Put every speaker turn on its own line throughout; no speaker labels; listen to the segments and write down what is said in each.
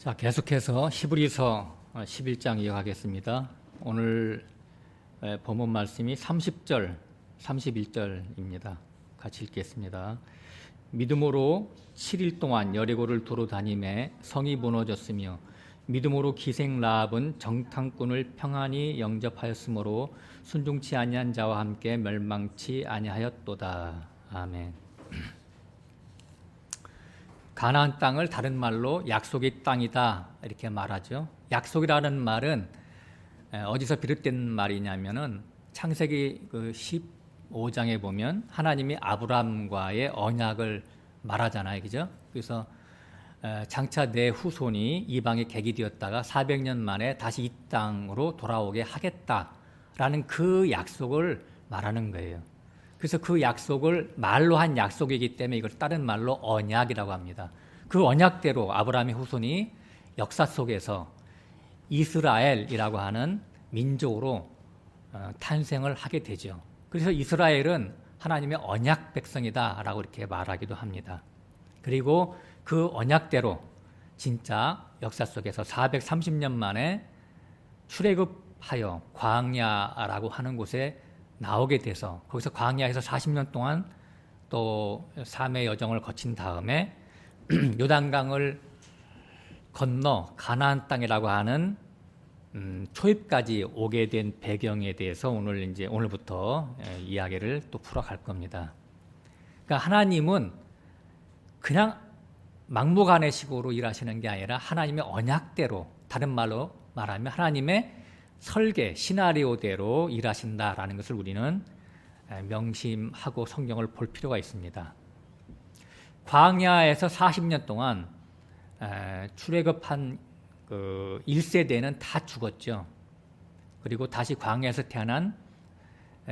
자, 계속해서 히브리서 11장 이어가겠습니다. 오늘 본문 말씀이 30절, 31절입니다. 같이 읽겠습니다. 믿음으로 7일 동안 여리고를 도로 다니매 성이 무너졌으며 믿음으로 기생 라합은 정탐꾼을 평안히 영접하였으므로 순종치 아니한 자와 함께 멸망치 아니하였도다. 아멘. 가나안 땅을 다른 말로 약속의 땅이다 이렇게 말하죠. 약속이라는 말은 어디서 비롯된 말이냐면은 창세기 15장에 보면 하나님이 아브라함과의 언약을 말하잖아요, 그죠? 그래서 장차 내 후손이 이방의 객이 되었다가 400년 만에 다시 이 땅으로 돌아오게 하겠다라는 그 약속을 말하는 거예요. 그래서 그 약속을 말로 한 약속이기 때문에 이걸 다른 말로 언약이라고 합니다. 그 언약대로 아브라함의 후손이 역사 속에서 이스라엘이라고 하는 민족으로 탄생을 하게 되죠. 그래서 이스라엘은 하나님의 언약 백성이다라고 이렇게 말하기도 합니다. 그리고 그 언약대로 진짜 역사 속에서 430년 만에 출애굽하여 광야라고 하는 곳에 나오게 돼서 거기서 광야에서 40년 동안 또 삶의 여정을 거친 다음에 요단강을 건너 가나안 땅이라고 하는 초입까지 오게 된 배경에 대해서 오늘부터 이야기를 또 풀어갈 겁니다. 그러니까 하나님은 그냥 막무가내식으로 일하시는 게 아니라 하나님의 언약대로, 다른 말로 말하면 하나님의 설계, 시나리오대로 일하신다라는 것을 우리는 명심하고 성경을 볼 필요가 있습니다. 광야에서 40년 동안 출애굽한 그 1세대는 다 죽었죠. 그리고 다시 광야에서 태어난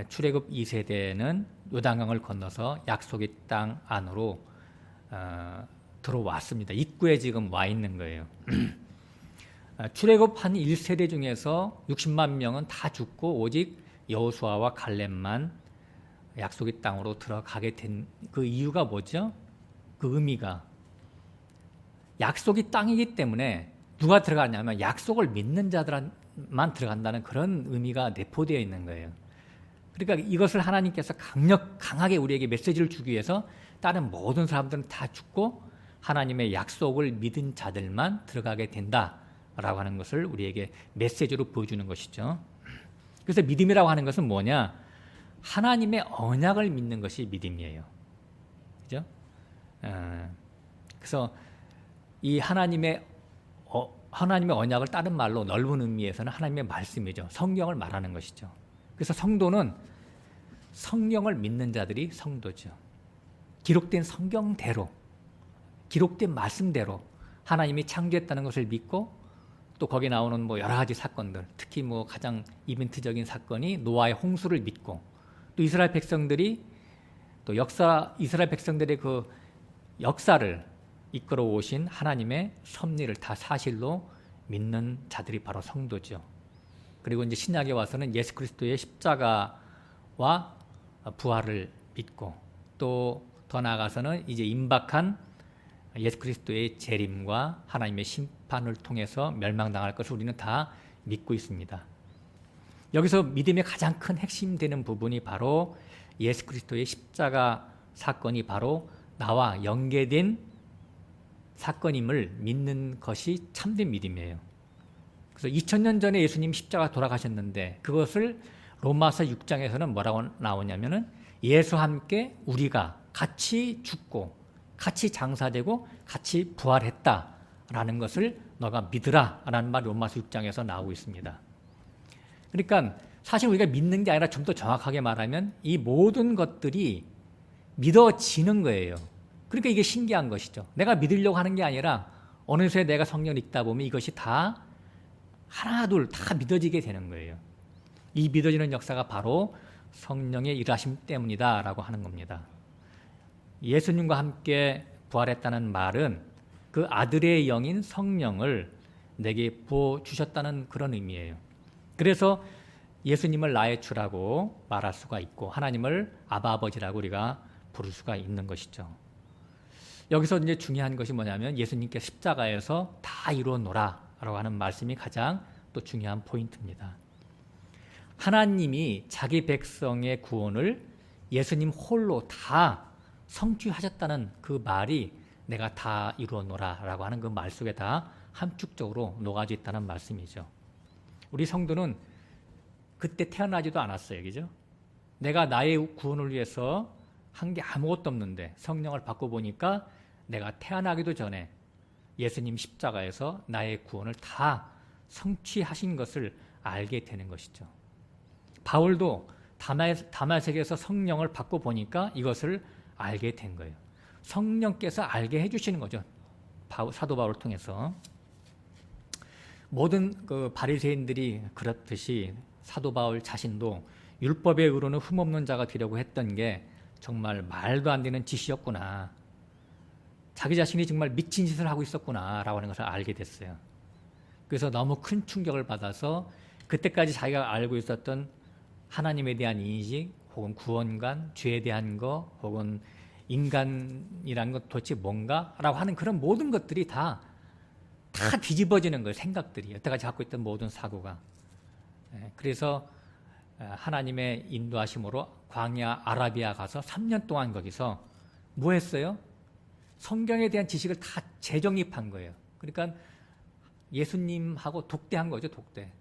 출애굽 2세대는 요단강을 건너서 약속의 땅 안으로 들어왔습니다. 입구에 지금 와 있는 거예요. 출애굽한 1세대 중에서 60만 명은 다 죽고 오직 여호수아와 갈렙만 약속의 땅으로 들어가게 된 그 이유가 뭐죠? 그 의미가 약속의 땅이기 때문에 누가 들어가냐면 약속을 믿는 자들만 들어간다는 그런 의미가 내포되어 있는 거예요. 그러니까 이것을 하나님께서 강하게 우리에게 메시지를 주기 위해서 다른 모든 사람들은 다 죽고 하나님의 약속을 믿은 자들만 들어가게 된다 라고 하는 것을 우리에게 메시지로 보여주는 것이죠. 그래서 믿음이라고 하는 것은 뭐냐? 하나님의 언약을 믿는 것이 믿음이에요. 그죠? 그래서 이 하나님의 언약을 다른 말로 넓은 의미에서는 하나님의 말씀이죠. 성경을 말하는 것이죠. 그래서 성도는 성경을 믿는 자들이 성도죠. 기록된 성경대로, 기록된 말씀대로 하나님이 창조했다는 것을 믿고 또 거기에 나오는 여러 가지 사건들, 특히 가장 이벤트적인 사건이 노아의 홍수를 믿고 또 이스라엘 백성들이 또 이스라엘 백성들의 그 역사를 이끌어 오신 하나님의 섭리를 다 사실로 믿는 자들이 바로 성도죠. 그리고 이제 신약에 와서는 예수 그리스도의 십자가와 부활을 믿고 또 더 나아가서는 이제 임박한 예수 그리스도의 재림과 하나님의 심판을 통해서 멸망당할 것을 우리는 다 믿고 있습니다. 여기서 믿음의 가장 큰 핵심 되는 부분이 바로 예수 그리스도의 십자가 사건이 바로 나와 연계된 사건임을 믿는 것이 참된 믿음이에요. 그래서 2000년 전에 예수님 십자가 돌아가셨는데 그것을 로마서 6장에서는 뭐라고 나오냐면은 예수와 함께 우리가 같이 죽고 같이 장사되고 같이 부활했다라는 것을 너가 믿으라라는 말이 로마서 6장에서 나오고 있습니다. 그러니까 사실 우리가 믿는 게 아니라 좀 더 정확하게 말하면 이 모든 것들이 믿어지는 거예요. 그러니까 이게 신기한 것이죠. 내가 믿으려고 하는 게 아니라 어느새 내가 성경을 읽다 보면 이것이 다 하나 둘 다 믿어지게 되는 거예요. 이 믿어지는 역사가 바로 성령의 일하심 때문이다라고 하는 겁니다. 예수님과 함께 부활했다는 말은 그 아들의 영인 성령을 내게 부어주셨다는 그런 의미예요. 그래서 예수님을 나의 주라고 말할 수가 있고 하나님을 아바 아버지라고 우리가 부를 수가 있는 것이죠. 여기서 이제 중요한 것이 뭐냐면 예수님께 십자가에서 다 이루어노라라고 하는 말씀이 가장 또 중요한 포인트입니다. 하나님이 자기 백성의 구원을 예수님 홀로 다 성취하셨다는 그 말이 내가 다 이루어노라라고 하는 그 말 속에 다 함축적으로 녹아져 있다는 말씀이죠. 우리 성도는 그때 태어나지도 않았어요. 그죠? 내가 나의 구원을 위해서 한 게 아무것도 없는데 성령을 받고 보니까 내가 태어나기도 전에 예수님 십자가에서 나의 구원을 다 성취하신 것을 알게 되는 것이죠. 바울도 다마색에서 성령을 받고 보니까 이것을 알게 된 거예요. 성령께서 알게 해주시는 거죠. 사도 바울을 통해서. 모든 그 바리새인들이 그렇듯이 사도 바울 자신도 율법의 의로는 흠없는 자가 되려고 했던 게 정말 말도 안 되는 짓이었구나. 자기 자신이 정말 미친 짓을 하고 있었구나라고 하는 것을 알게 됐어요. 그래서 너무 큰 충격을 받아서 그때까지 자기가 알고 있었던 하나님에 대한 인식 혹은 구원관, 죄에 대한 거 혹은 인간이라는 것 도대체 뭔가라고 하는 그런 모든 것들이 다 뒤집어지는 거예요. 생각들이. 여태까지 갖고 있던 모든 사고가. 그래서 하나님의 인도하심으로 광야 아라비아 가서 3년 동안 거기서 뭐 했어요? 성경에 대한 지식을 다 재정립한 거예요. 그러니까 예수님하고 독대한 거죠. 독대.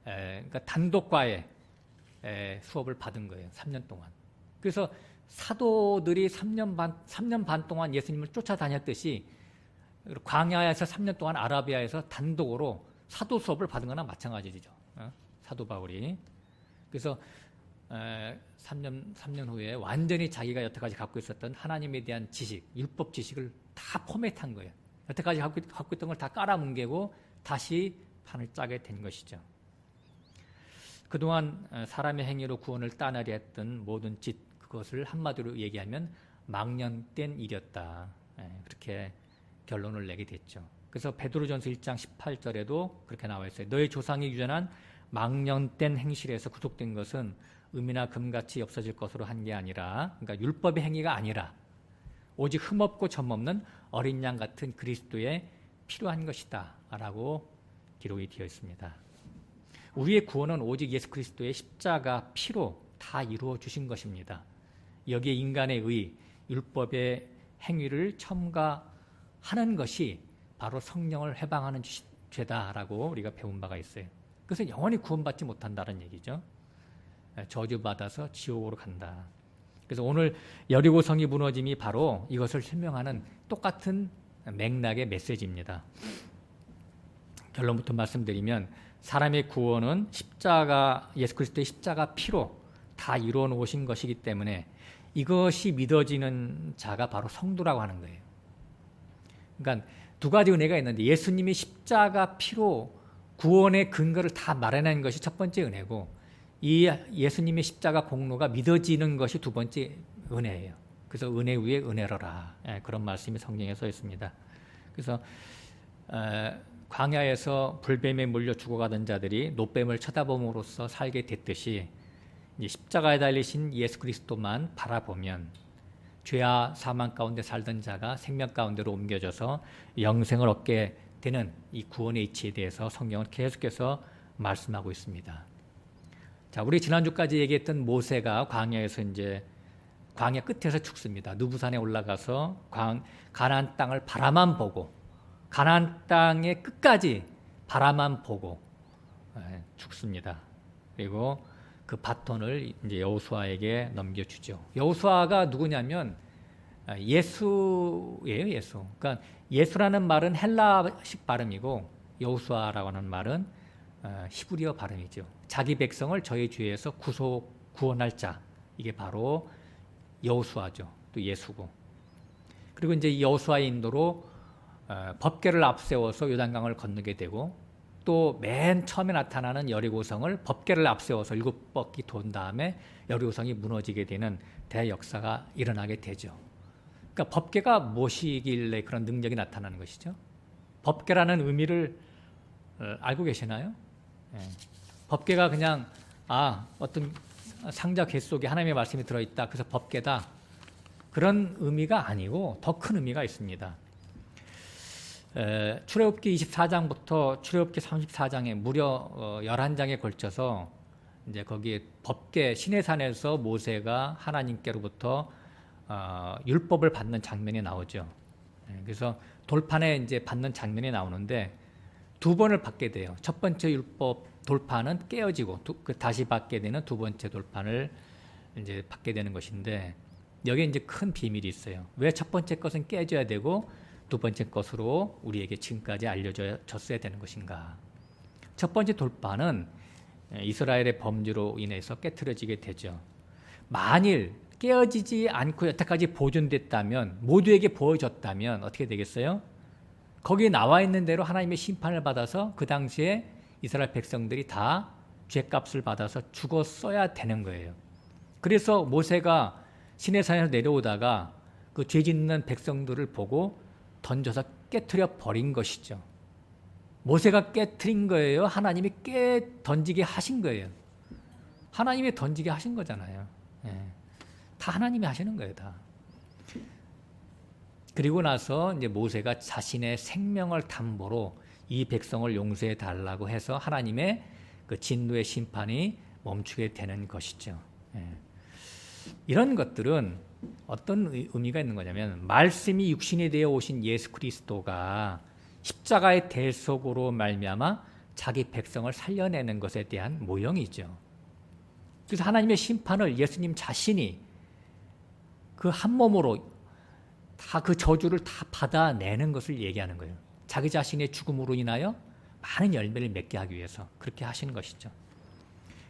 그러니까 단독과에 수업을 받은 거예요. 3년 동안. 그래서 사도들이 3년 반 동안 예수님을 쫓아다녔듯이 광야에서 3년 동안 아라비아에서 단독으로 사도 수업을 받은 거나 마찬가지죠. 사도 바울이. 그래서 3년 후에 완전히 자기가 여태까지 갖고 있었던 하나님에 대한 지식, 율법 지식을 다 포맷한 거예요. 여태까지 갖고 있던 걸 다 깔아뭉개고 다시 판을 짜게 된 것이죠. 그동안 사람의 행위로 구원을 따내려 했던 모든 짓, 그것을 한마디로 얘기하면 망령된 일이었다. 그렇게 결론을 내게 됐죠. 그래서 베드로전서 1장 18절에도 그렇게 나와 있어요. 너의 조상이 유전한 망령된 행실에서 구속된 것은 음이나 금같이 없어질 것으로 한 게 아니라, 그러니까 율법의 행위가 아니라 오직 흠없고 점없는 어린 양 같은 그리스도에 필요한 것이다 라고 기록이 되어 있습니다. 우리의 구원은 오직 예수 그리스도의 십자가 피로 다 이루어 주신 것입니다. 여기에 인간의 의, 율법의 행위를 첨가하는 것이 바로 성령을 해방하는 죄다라고 우리가 배운 바가 있어요. 그래서 영원히 구원받지 못한다는 얘기죠. 저주받아서 지옥으로 간다. 그래서 오늘 여리고성이 무너짐이 바로 이것을 설명하는 똑같은 맥락의 메시지입니다. 결론부터 말씀드리면 사람의 구원은 예수 그리스도의 십자가 피로 다 이루어 놓으신 것이기 때문에 이것이 믿어지는 자가 바로 성도라고 하는 거예요. 그러니까 두 가지 은혜가 있는데 예수님이 십자가 피로 구원의 근거를 다 마련한 것이 첫 번째 은혜고, 이 예수님의 십자가 공로가 믿어지는 것이 두 번째 은혜예요. 그래서 은혜 위에 은혜로라, 그런 말씀이 성경에 써 있습니다. 그래서 광야에서 불뱀에 물려 죽어가던 자들이 노뱀을 쳐다봄으로써 살게 됐듯이 이제 십자가에 달리신 예수 그리스도만 바라보면 죄와 사망 가운데 살던 자가 생명 가운데로 옮겨져서 영생을 얻게 되는 이 구원의 이치에 대해서 성경은 계속해서 말씀하고 있습니다. 자, 우리 지난주까지 얘기했던 모세가 광야에서 이제 광야 끝에서 죽습니다. 누브산에 올라가서 가나안 땅을 바라만 보고, 가나안 땅의 끝까지 바라만 보고 죽습니다. 그리고 그 바톤을 이제 여호수아에게 넘겨주죠. 여호수아가 누구냐면 예수예요, 예수. 그러니까 예수라는 말은 헬라식 발음이고 여호수아라고 하는 말은 히브리어 발음이죠. 자기 백성을 저희 죄에서 구원할 자, 이게 바로 여호수아죠. 또 예수고. 그리고 이제 이 여호수아의 인도로 법궤를 앞세워서 요단강을 건너게 되고, 또 맨 처음에 나타나는 여리고성을 법궤를 앞세워서 7바퀴 돈 다음에 여리고성이 무너지게 되는 대역사가 일어나게 되죠. 그러니까 법궤가 무엇이길래 그런 능력이 나타나는 것이죠? 법궤라는 의미를 알고 계시나요? 법궤가 그냥 어떤 상자 궤 속에 하나님의 말씀이 들어있다, 그래서 법궤다, 그런 의미가 아니고 더 큰 의미가 있습니다. 출애굽기 24장부터 출애굽기 34장에 무려 11장에 걸쳐서 이제 거기에 법궤 시내산에서 모세가 하나님께로부터 율법을 받는 장면이 나오죠. 그래서 돌판에 이제 받는 장면이 나오는데 두 번을 받게 돼요. 첫 번째 율법 돌판은 깨어지고 다시 받게 되는 두 번째 돌판을 이제 받게 되는 것인데 여기에 이제 큰 비밀이 있어요. 왜 첫 번째 것은 깨져야 되고 두 번째 것으로 우리에게 지금까지 알려졌어야 되는 것인가? 첫 번째 돌판은 이스라엘의 범죄로 인해서 깨트려지게 되죠. 만일 깨어지지 않고 여태까지 보존됐다면, 모두에게 보여졌다면 어떻게 되겠어요? 거기에 나와 있는 대로 하나님의 심판을 받아서 그 당시에 이스라엘 백성들이 다 죄값을 받아서 죽었어야 되는 거예요. 그래서 모세가 시내산에서 내려오다가 그 죄 짓는 백성들을 보고 던져서 깨트려 버린 것이죠. 모세가 깨트린 거예요? 하나님이 던지게 하신 거예요? 하나님이 던지게 하신 거잖아요. 다 하나님이 하시는 거예요, 다. 그리고 나서 이제 모세가 자신의 생명을 담보로 이 백성을 용서해 달라고 해서 하나님의 그 진노의 심판이 멈추게 되는 것이죠. 이런 것들은 어떤 의미가 있는 거냐면 말씀이 육신이 되어 오신 예수 그리스도가 십자가의 대속으로 말미암아 자기 백성을 살려내는 것에 대한 모형이죠. 그래서 하나님의 심판을 예수님 자신이 그 한 몸으로 다 그 저주를 다 받아내는 것을 얘기하는 거예요. 자기 자신의 죽음으로 인하여 많은 열매를 맺게 하기 위해서 그렇게 하신 것이죠.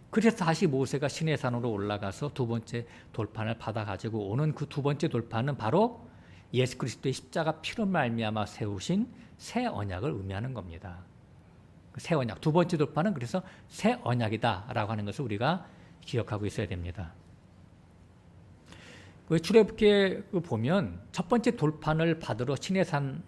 그래서 다시 모세가 시내산으로 올라가서 두 번째 돌판을 받아가지고 오는 그 두 번째 돌판은 바로 예수 그리스도의 십자가 피로 말미암아 세우신 새 언약을 의미하는 겁니다. 새 언약, 두 번째 돌판은 그래서 새 언약이다라고 하는 것을 우리가 기억하고 있어야 됩니다. 그 출애굽기에 보면 첫 번째 돌판을 받으러 시내산을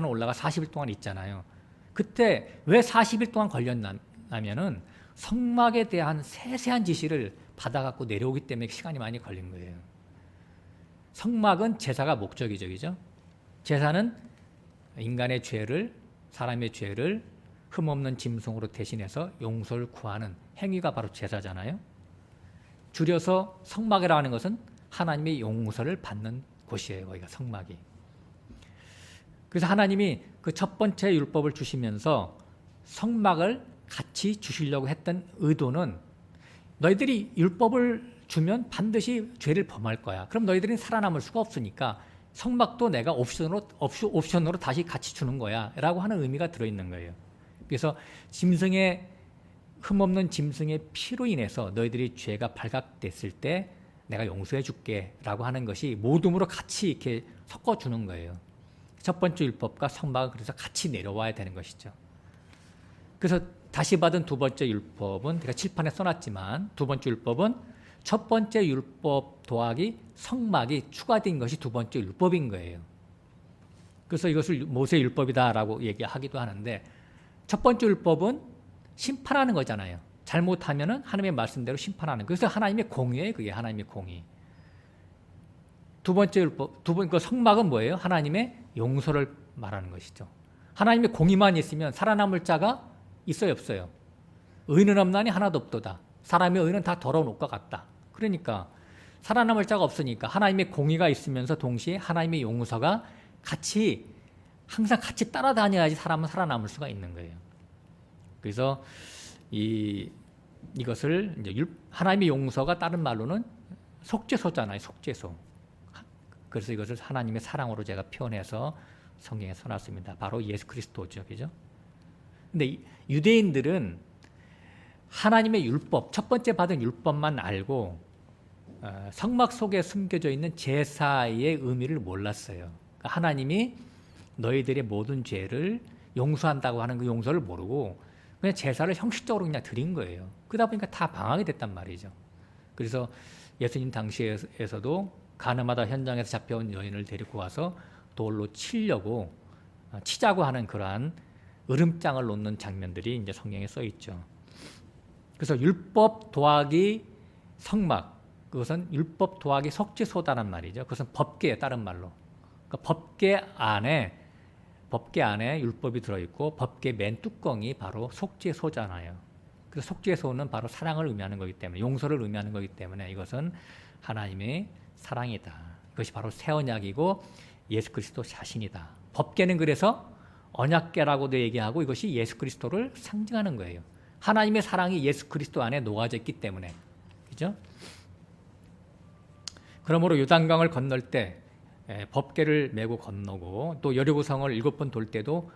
올라가 40일 동안 있잖아요. 그때 왜 40일 동안 걸렸냐면은 성막에 대한 세세한 지시를 받아갖고 내려오기 때문에 시간이 많이 걸린 거예요. 성막은 제사가 목적이죠, 그죠? 제사는 인간의 죄를, 사람의 죄를 흠없는 짐승으로 대신해서 용서를 구하는 행위가 바로 제사잖아요. 줄여서 성막이라고 하는 것은 하나님의 용서를 받는 곳이에요, 거기가 성막이. 그래서 하나님이 그 첫 번째 율법을 주시면서 성막을 같이 주시려고 했던 의도는 너희들이 율법을 주면 반드시 죄를 범할 거야. 그럼 너희들은 살아남을 수가 없으니까 성막도 내가 옵션으로 다시 같이 주는 거야 라고 하는 의미가 들어있는 거예요. 그래서 흠없는 짐승의 피로 인해서 너희들이 죄가 발각됐을 때 내가 용서해 줄게 라고 하는 것이 모둠으로 같이 이렇게 섞어주는 거예요. 첫 번째 율법과 성막은 그래서 같이 내려와야 되는 것이죠. 그래서 다시 받은 두 번째 율법은 제가 칠판에 써놨지만 두 번째 율법은 첫 번째 율법 더하기 성막이 추가된 것이 두 번째 율법인 거예요. 그래서 이것을 모세 율법이다라고 얘기하기도 하는데 첫 번째 율법은 심판하는 거잖아요. 잘못하면은 하나님의 말씀대로 심판하는. 그래서 하나님의 공의예요. 그게 하나님의 공의. 두 번째 율법, 그 성막은 뭐예요? 하나님의 용서를 말하는 것이죠. 하나님의 공의만 있으면 살아남을 자가 있어요, 없어요? 의는 없나니 하나도 없도다. 사람의 의는 다 더러운 옷과 같다. 그러니까 살아남을 자가 없으니까 하나님의 공의가 있으면서 동시에 하나님의 용서가 항상 같이 따라다녀야지 사람은 살아남을 수가 있는 거예요. 그래서 이것을 이제 하나님의 용서가 다른 말로는 속죄소잖아요, 속죄소. 그래서 이것을 하나님의 사랑으로 제가 표현해서 성경에 써놨습니다. 바로 예수 그리스도죠, 그죠? 근데 유대인들은 하나님의 율법, 첫 번째 받은 율법만 알고 성막 속에 숨겨져 있는 제사의 의미를 몰랐어요. 그러니까 하나님이 너희들의 모든 죄를 용서한다고 하는 그 용서를 모르고 그냥 제사를 형식적으로 그냥 드린 거예요. 그러다 보니까 다 방황이 됐단 말이죠. 그래서 예수님 당시에서도 가늠하다 현장에서 잡혀온 여인을 데리고 와서 돌로 치자고 하는 그러한 으름장을 놓는 장면들이 이제 성경에 써 있죠. 그래서 율법 더하기 성막, 그것은 율법 도하기 속죄소다란 말이죠. 그것은 법계에 따른 말로. 그러니까 법계 안에 율법이 들어있고 법계 맨 뚜껑이 바로 속죄소잖아요. 그래서 속죄소는 바로 사랑을 의미하는 거기 때문에, 용서를 의미하는 거기 때문에 이것은 하나님의 사랑이다. 이것이 바로 새 언약이고 예수 그리스도 자신이다. 법계는 그래서 언약계라고도 얘기하고 이것이 예수 그리스도를 상징하는 거예요. 하나님의 사랑이 예수 그리스도 안에 녹아져 있기 때문에. 그죠? 그러므로 요단강을 건널 때 법계를 메고 건너고, 또 여리고성을 7번 돌 때도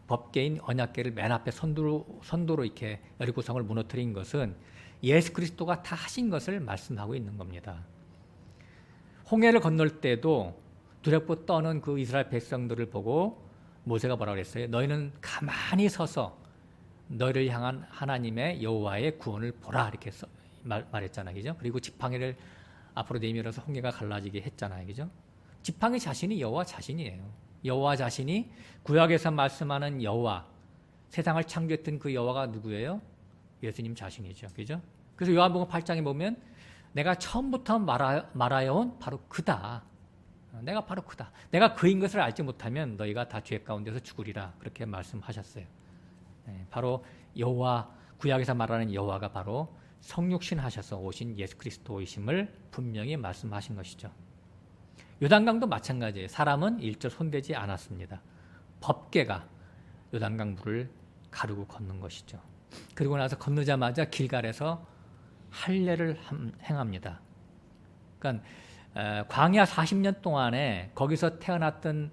법계인 언약계를 맨 앞에 선두로 이렇게 여리고성을 무너뜨린 것은 예수 그리스도가 다 하신 것을 말씀하고 있는 겁니다. 홍해를 건널 때도 두렵고 떠는 그 이스라엘 백성들을 보고 모세가 뭐라고 그랬어요? 너희는 가만히 서서 너희를 향한 하나님의 여호와의 구원을 보라, 이렇게 말했잖아요. 그죠? 그리고 지팡이를 앞으로 내밀어서 홍해가 갈라지게 했잖아요. 그죠? 지팡이 자신이 여호와 자신이에요. 여호와 자신이 구약에서 말씀하는 여호와, 세상을 창조했던 그 여호와가 누구예요? 예수님 자신이죠. 그죠? 그래서 요한복음 8장에 보면 내가 처음부터 말하여온 바로 그다. 내가 바로 그다. 내가 그인 것을 알지 못하면 너희가 다 죄 가운데서 죽으리라. 그렇게 말씀하셨어요. 바로 여호와, 구약에서 말하는 여호와가 바로 성육신 하셔서 오신 예수 그리스도이심을 분명히 말씀하신 것이죠. 요단강도 마찬가지예요. 사람은 일절 손대지 않았습니다. 법계가 요단강 물을 가르고 걷는 것이죠. 그리고 나서 건너자마자 길갈에서 할례를 행합니다. 그러니까 광야 40년 동안에 거기서 태어났던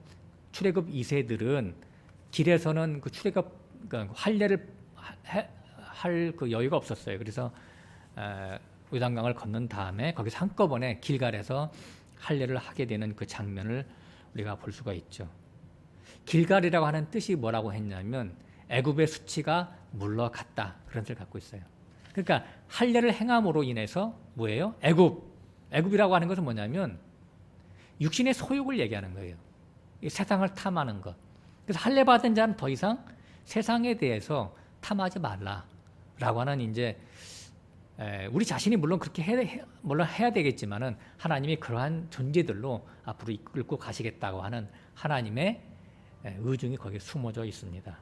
출애굽 2세들은 길에서는 그 출애굽 할례를 할 그 여유가 없었어요. 그래서 요단강을 건넌 다음에 거기서 한꺼번에 길갈에서 할례를 하게 되는 그 장면을 우리가 볼 수가 있죠. 길갈이라고 하는 뜻이 뭐라고 했냐면 애굽의 수치가 물러갔다, 그런 뜻을 갖고 있어요. 그러니까 할례를 행함으로 인해서 뭐예요? 애굽이라고 하는 것은 뭐냐면 육신의 소욕을 얘기하는 거예요. 이 세상을 탐하는 것. 그래서 할례 받은 자는 더 이상 세상에 대해서 탐하지 말라라고 하는, 이제 우리 자신이 물론 그렇게 해야 되겠지만은 하나님이 그러한 존재들로 앞으로 이끌고 가시겠다고 하는 하나님의 의중이 거기에 숨어져 있습니다.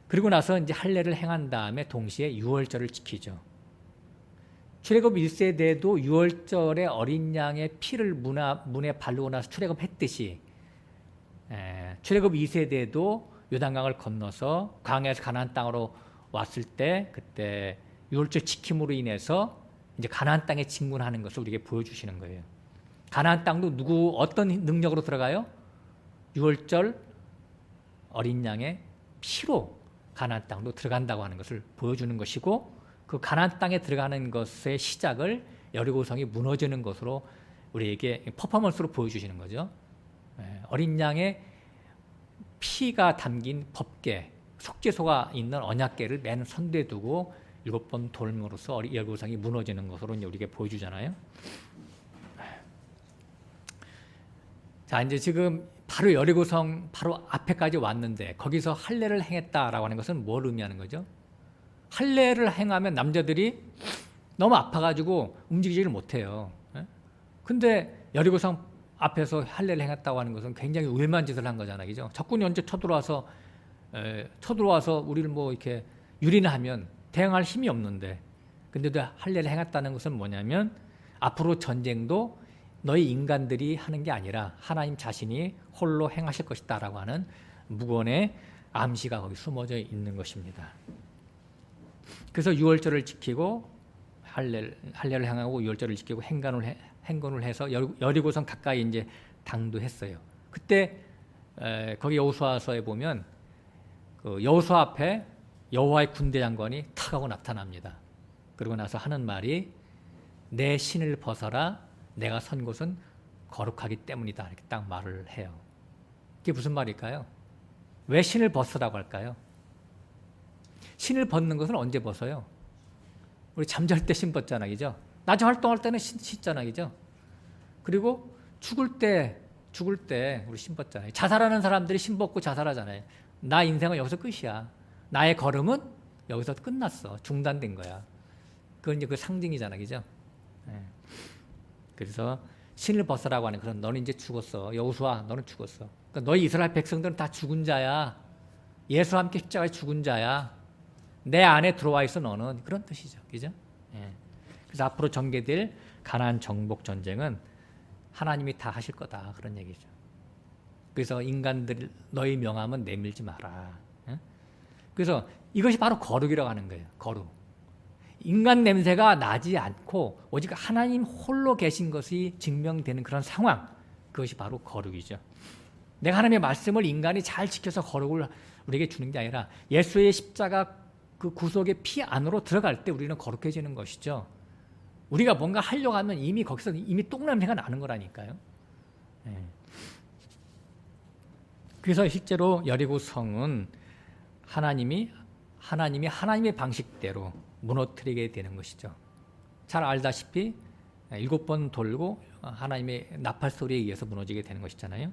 그리고 나서 이제 할례를 행한 다음에 동시에 유월절을 지키죠. 출애굽 1세대도 유월절에 어린 양의 피를 문에 바르고 나서 출애굽했듯이 출애굽 2세대도 요단강을 건너서 광야에서 가나안 땅으로 왔을 때 그때 유월절 지킴으로 인해서 이제 가나안 땅에 진군하는 것을 우리에게 보여주시는 거예요. 가나안 땅도 어떤 능력으로 들어가요? 유월절 어린 양의 피로 가나안 땅도 들어간다고 하는 것을 보여주는 것이고, 그 가나안 땅에 들어가는 것의 시작을 여리고성이 무너지는 것으로 우리에게 퍼포먼스로 보여주시는 거죠. 어린 양의 피가 담긴 법계, 속죄소가 있는 언약계를 맨 선두에 두고 7번 돌므로써 여리고성이 무너지는 것으로 이제 우리에게 보여주잖아요. 자, 이제 지금 바로 여리고성 바로 앞에까지 왔는데 거기서 할례를 행했다라고 하는 것은 뭘 의미하는 거죠? 할례를 행하면 남자들이 너무 아파가지고 움직이지를 못해요. 근데 여리고성 앞에서 할례를 행했다고 하는 것은 굉장히 위험한 짓을 한 거잖아요. 그죠? 적군이 언제 쳐들어와서 우리를 뭐 이렇게 유린하면 대항할 힘이 없는데, 근데도 할례를 행했다는 것은 뭐냐면 앞으로 전쟁도 너희 인간들이 하는 게 아니라 하나님 자신이 홀로 행하실 것이다라고 하는 무건의 암시가 거기 숨어져 있는 것입니다. 그래서 유월절을 지키고 할례를 행하고 유월절을 지키고 행군을 해서 여리고성 가까이 이제 당도했어요. 그때 거기 여호수아서에 보면 그 여호수아 앞에 여호와의 군대 장관이 탁 하고 나타납니다. 그러고 나서 하는 말이 내 신을 벗어라, 내가 선 곳은 거룩하기 때문이다, 이렇게 딱 말을 해요. 이게 무슨 말일까요? 왜 신을 벗으라고 할까요? 신을 벗는 것은 언제 벗어요? 우리 잠잘 때 신 벗잖아, 그죠? 낮에 활동할 때는 신잖아, 그죠? 그리고 죽을 때 우리 신 벗잖아요. 자살하는 사람들이 신 벗고 자살하잖아요. 나 인생은 여기서 끝이야. 나의 걸음은 여기서 끝났어. 중단된 거야. 그건 이제 그 상징이잖아, 그죠? 예. 그래서 신을 벗으라고 하는 그런 너는 이제 죽었어. 여호수아, 너는 죽었어. 그러니까 너희 이스라엘 백성들은 다 죽은 자야. 예수와 함께 십자가에 죽은 자야. 내 안에 들어와 있어 너는. 그런 뜻이죠, 그죠? 예. 그래서 앞으로 전개될 가나안 정복 전쟁은 하나님이 다 하실 거다 그런 얘기죠. 그래서 인간들 너희 명함은 내밀지 마라. 예? 그래서 이것이 바로 거룩이라고 하는 거예요. 거룩. 인간 냄새가 나지 않고 오직 하나님 홀로 계신 것이 증명되는 그런 상황, 그것이 바로 거룩이죠. 내가 하나님의 말씀을 인간이 잘 지켜서 거룩을 우리에게 주는 게 아니라 예수의 십자가 그 구속의 피 안으로 들어갈 때 우리는 거룩해지는 것이죠. 우리가 뭔가 하려고 하면 이미 거기서 이미 똥냄새가 나는 거라니까요. 네. 그래서 실제로 여리고 성은 하나님이 하나님의 방식대로 무너뜨리게 되는 것이죠. 잘 알다시피 7번 돌고 하나님의 나팔 소리에 의해서 무너지게 되는 것이잖아요.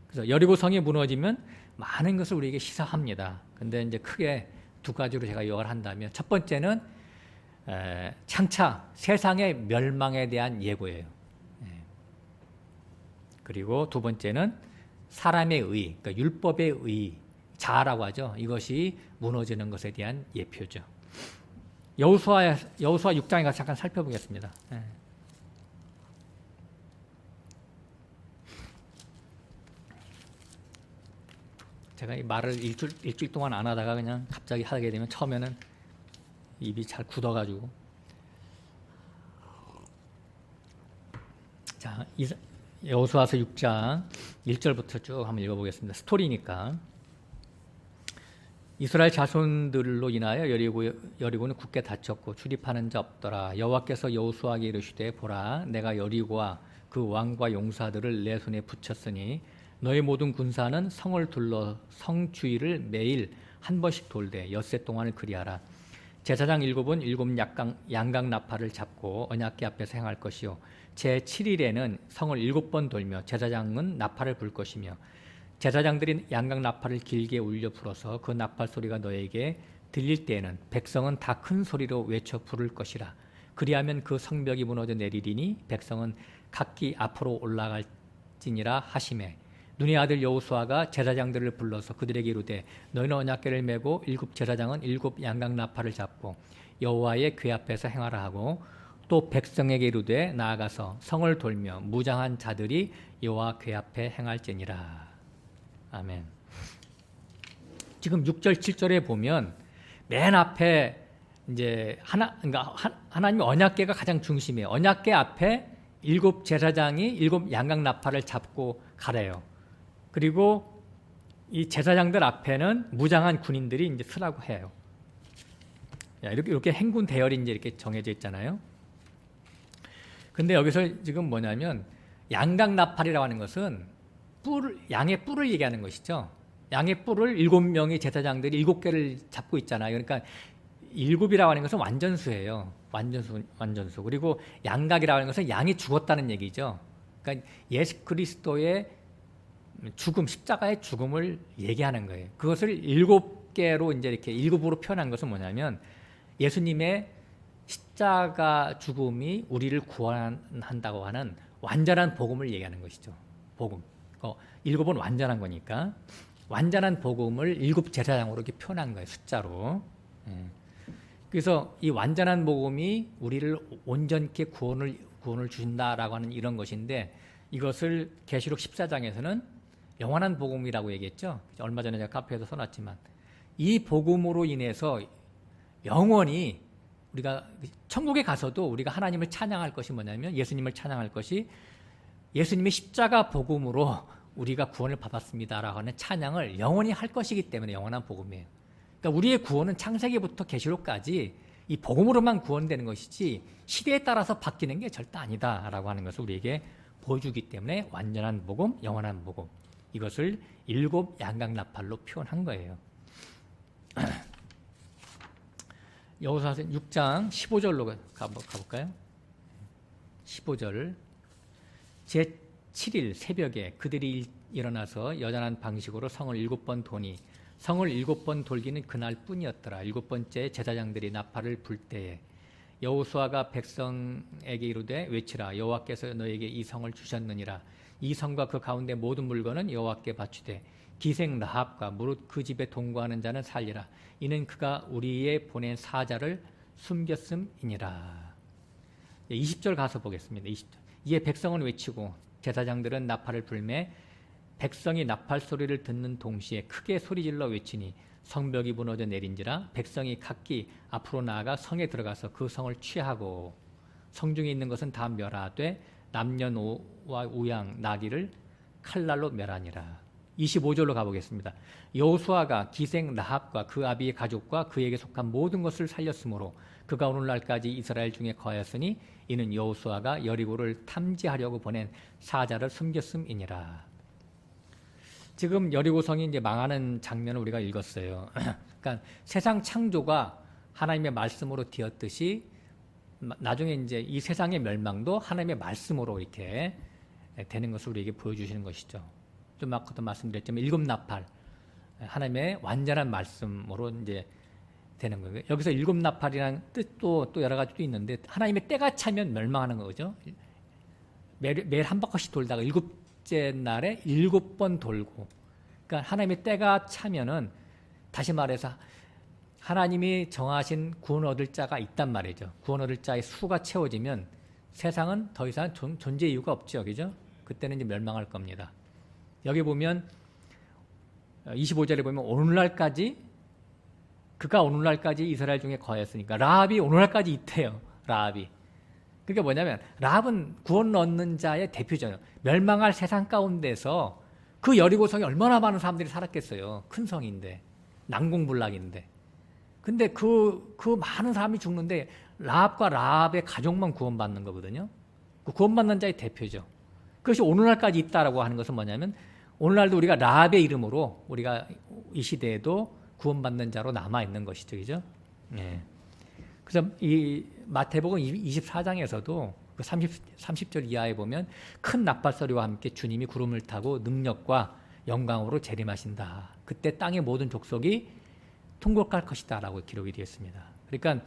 그래서 여리고 성이 무너지면 많은 것을 우리에게 시사합니다. 근데 이제 크게 두 가지로 제가 요약을 한다면 첫 번째는 장차 세상의 멸망에 대한 예고예요. 그리고 두 번째는 사람의 의, 그러니까 율법의 의, 자아라고 하죠. 이것이 무너지는 것에 대한 예표죠. 여호수아 6장에 가서 잠깐 살펴보겠습니다. 제가 이 말을 일주일 동안 안 하다가 그냥 갑자기 하게 되면 처음에는 입이 잘 굳어가지고. 자, 여호수아서 6장 1절부터 쭉 한번 읽어보겠습니다. 스토리니까. 이스라엘 자손들로 인하여 여리고는 굳게 닫혔고 출입하는 자 없더라. 여호와께서 여호수아에게 이르시되 보라, 내가 여리고와 그 왕과 용사들을 내 손에 붙였으니 너희 모든 군사는 성을 둘러 성 주위를 매일 한 번씩 돌되 엿새 동안을 그리하라. 제사장 7은 7 양각 나팔을 잡고 언약궤 앞에서 행할 것이요 제7일에는 성을 7번 돌며 제사장은 나팔을 불 것이며 제사장들이 양각 나팔을 길게 울려 불어서 그 나팔 소리가 너에게 들릴 때에는 백성은 다 큰 소리로 외쳐 부를 것이라. 그리하면 그 성벽이 무너져 내리리니 백성은 각기 앞으로 올라갈지니라 하시매 눈의 아들 여호수아가 제사장들을 불러서 그들에게 이르되 너희는 언약궤를 메고 7 제사장은 7 양각 나팔을 잡고 여호와의 궤 앞에서 행하라 하고 또 백성에게 이르되 나아가서 성을 돌며 무장한 자들이 여호와 궤 앞에 행할지니라. 아멘. 지금 6절 7절에 보면 맨 앞에 이제 그러니까 하나님의 언약궤가 가장 중심이에요. 언약궤 앞에 7 제사장이 7 양각 나팔을 잡고 가래요. 그리고 이 제사장들 앞에는 무장한 군인들이 이제 서라고 해요. 이렇게 행군 대열이 이제 이렇게 정해져 있잖아요. 근데 여기서 지금 뭐냐면 양각 나팔이라고 하는 것은 양의 뿔을 얘기하는 것이죠. 양의 뿔을 7명의 제사장들이 7개를 잡고 있잖아요. 그러니까 7이라고 하는 것은 완전수예요. 완전수. 그리고 양각이라고 하는 것은 양이 죽었다는 얘기죠. 그러니까 예수 그리스도의 죽음, 십자가의 죽음을 얘기하는 거예요. 그것을 7개로 이제 이렇게 7으로 표현한 것은 뭐냐면 예수님의 십자가 죽음이 우리를 구원한다고 하는 완전한 복음을 얘기하는 것이죠. 복음. 7은 완전한 거니까 완전한 복음을 7 제사장으로 이렇게 표현한 거예요. 숫자로. 그래서 이 완전한 복음이 우리를 온전케 구원을 주신다라고 하는 이런 것인데 이것을 계시록 14장에서는 영원한 복음이라고 얘기했죠. 얼마 전에 제가 카페에도 써놨지만 이 복음으로 인해서 영원히 우리가 천국에 가서도 우리가 하나님을 찬양할 것이 뭐냐면 예수님을 찬양할 것이 예수님의 십자가 복음으로 우리가 구원을 받았습니다라고 하는 찬양을 영원히 할 것이기 때문에 영원한 복음이에요. 그러니까 우리의 구원은 창세기부터 계시록까지 이 복음으로만 구원되는 것이지 시대에 따라서 바뀌는 게 절대 아니다라고 하는 것을 우리에게 보여주기 때문에 완전한 복음, 영원한 복음 이것을 7 양각 나팔로 표현한 거예요. 여호수아서 6장 15절로 가볼까요? 15절 제7일 새벽에 그들이 일어나서 여전한 방식으로 성을 7번 도니 성을 7번 돌기는 그날 뿐이었더라. 7번째 제사장들이 나팔을 불 때에 여호수아가 백성에게 이르되 외치라 여호와께서 너에게 이 성을 주셨느니라. 이 성과 그 가운데 모든 물건은 여호와께 바치되 기생 라합과 무릇 그 집에 동거하는 자는 살리라. 이는 그가 우리의 보낸 사자를 숨겼음이니라. 20절 가서 보겠습니다. 20절. 이에 백성은 외치고 제사장들은 나팔을 불매 백성이 나팔 소리를 듣는 동시에 크게 소리질러 외치니 성벽이 무너져 내린지라. 백성이 각기 앞으로 나아가 성에 들어가서 그 성을 취하고 성중에 있는 것은 다 멸하되 남녀노와 우양 나귀를 칼날로 멸하니라. 25절로 가보겠습니다. 여호수아가 기생 라합과 그 아비의 가족과 그에게 속한 모든 것을 살렸으므로 그가 오늘날까지 이스라엘 중에 거하였으니 이는 여호수아가 여리고를 탐지하려고 보낸 사자를 숨겼음이니라. 지금 여리고성이 이제 망하는 장면을 우리가 읽었어요. 그러니까 세상 창조가 하나님의 말씀으로 되었듯이 나중에 이제 이 세상의 멸망도 하나님의 말씀으로 이렇게 되는 것을 우리에게 보여주시는 것이죠. 좀 아까도 말씀드렸지만 일곱 나팔 하나님의 완전한 말씀으로 이제 되는 거예요. 여기서 일곱 나팔이라는 뜻도 또 여러 가지도 있는데 하나님의 때가 차면 멸망하는 거죠. 매일 한 바퀴씩 돌다가 일곱째 날에 7번 돌고, 그러니까 하나님의 때가 차면은 다시 말해서 하나님이 정하신 구원 얻을 자가 있단 말이죠. 구원 얻을 자의 수가 채워지면 세상은 더 이상 존재 이유가 없죠, 그죠? 그때는 이제 멸망할 겁니다. 여기 보면 25절에 보면 오늘날까지 그가 오늘날까지 이스라엘 중에 거했으니까 라합이 오늘날까지 있대요. 라합이. 그게 뭐냐면 라합은 구원 얻는 자의 대표잖아요. 멸망할 세상 가운데서 그 여리고성에 얼마나 많은 사람들이 살았겠어요. 큰 성인데 난공불락인데. 근데 그 많은 사람이 죽는데 라합과 라합의 가족만 구원받는 거거든요. 그 구원받는 자의 대표죠. 그것이 오늘날까지 있다라고 하는 것은 뭐냐면 오늘날도 우리가 라합의 이름으로 우리가 이 시대에도 구원받는 자로 남아있는 것이죠. 그죠? 예. 그래서 이 마태복음 24장에서도 그 30절 이하에 보면 큰 나팔 소리와 함께 주님이 구름을 타고 능력과 영광으로 재림하신다. 그때 땅의 모든 족속이 통곡할 것이다 라고 기록이 되어 있습니다. 그러니까